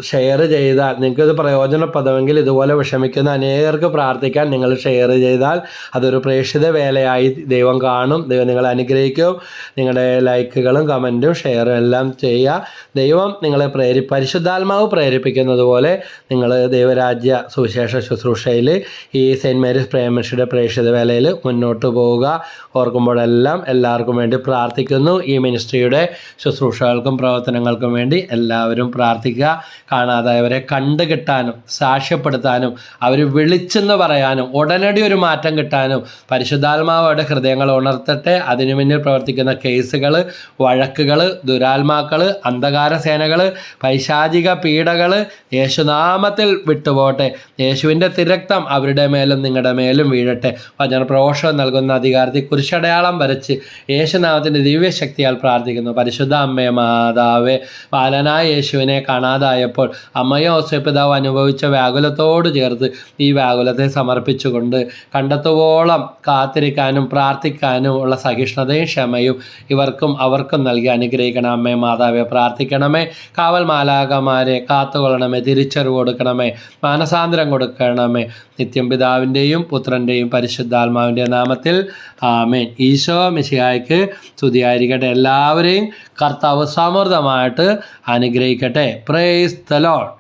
A: ഷെയർ ചെയ്താൽ നിങ്ങൾക്കിത് പ്രയോജനപ്രദമെങ്കിൽ ഇതുപോലെ വിഷമിക്കുന്ന അനേകർക്ക് പ്രാർത്ഥിക്കാൻ നിങ്ങൾ ഷെയർ ചെയ്താൽ അതൊരു പ്രേക്ഷിത വേലയായി ദൈവം കാണും. ദൈവം നിങ്ങളെ അനുഗ്രഹിക്കും. നിങ്ങളുടെ ലൈക്കുകളും കമൻറ്റും ഷെയറും എല്ലാം ചെയ്യുക. ദൈവം നിങ്ങളെ പരിശുദ്ധാത്മാവ് പ്രേരിപ്പിക്കുന്നത് പോലെ നിങ്ങൾ ദൈവരാജ്യ സുവിശേഷ ശുശ്രൂഷയിൽ ഈ സെയിൻറ്റ് മേരീസ് പ്രേമൻഷിയുടെ പ്രേക്ഷിത വേലയിൽ മുന്നോട്ട് പോവുക. ഓർക്കുമ്പോഴെല്ലാം എല്ലാവർക്കും വേണ്ടി പ്രാർത്ഥിക്കുന്നു. ഈ മിനിസ്ട്രിയുടെ ശുശ്രൂഷകൾക്കും പ്രവർത്തനങ്ങൾക്കും വേണ്ടി എല്ലാവരും പ്രാർത്ഥിക്കുക. കാണാതായവരെ കണ്ടുകിട്ടാനും സാക്ഷ്യപ്പെടുത്താനും അവർ വിളിച്ചെന്ന് പറയാനും ഉടനടി ഒരു മാറ്റം കിട്ടാനും പരിശുദ്ധാത്മാവയുടെ ഹൃദയങ്ങൾ ഉണർത്തട്ടെ. അതിനു മുന്നിൽ പ്രവർത്തിക്കുന്ന കേസുകൾ, വഴക്കുകൾ, ദുരാത്മാക്കൾ, അന്ധകാര സേനകൾ, പൈശാചിക പീഡകൾ യേശുനാമത്തിൽ വിട്ടുപോട്ടെ. യേശുവിൻ്റെ തിരക്തം അവരുടെ മേലും നിങ്ങളുടെ മേലും വീഴട്ടെ. വചനപ്രഘോഷം നൽകുന്ന അധികാരത്തിൽ കുരിശടയാളം വരച്ച് യേശുനാമത്തിൻ്റെ ദിവ്യശക്തിയാൽ പ്രാർത്ഥിക്കുന്നു. പരിശുദ്ധ അമ്മേ മാതാവേ, ബാലനായ യേശുവിനെ കാണാതായപ്പോൾ അമ്മയോ ഔസേപ്പിതാവ് അനുഭവിച്ച വ്യാകുലത്തോട് ചേർത്ത് ഈ വ്യാകുലത്തെ സമർപ്പിച്ചുകൊണ്ട് കണ്ടെത്തുവോളം കാത്തിരിക്കാനും പ്രാർത്ഥിക്കാനും ഉള്ള സഹിഷ്ണുതയും ക്ഷമയും ഇവർക്കും അവർക്കും നൽകി അനുഗ്രഹിക്കണം. അമ്മേ മാതാവെ, പ്രാർത്ഥിക്കണമേ. കാവൽ മാലാഖമാരെ കാത്തുകൊള്ളണമേ. തിരിച്ചറിവ് കൊടുക്കണമേ. മാനസാന്തരം കൊടുക്കണമേ. നിത്യം പിതാവിൻ്റെയും പുത്രൻ്റെയും പരിശുദ്ധാത്മാവിൻ്റെ നാമത്തിൽ ആമേൻ. ഈശോ മിശിഹായ്ക്ക് സ്തുതിയായിരിക്കട്ടെ. എല്ലാവരെയും കർത്താവ് സമൃദ്ധമായിട്ട് അനുഗ്രഹിക്കട്ടെ. Praise the Lord.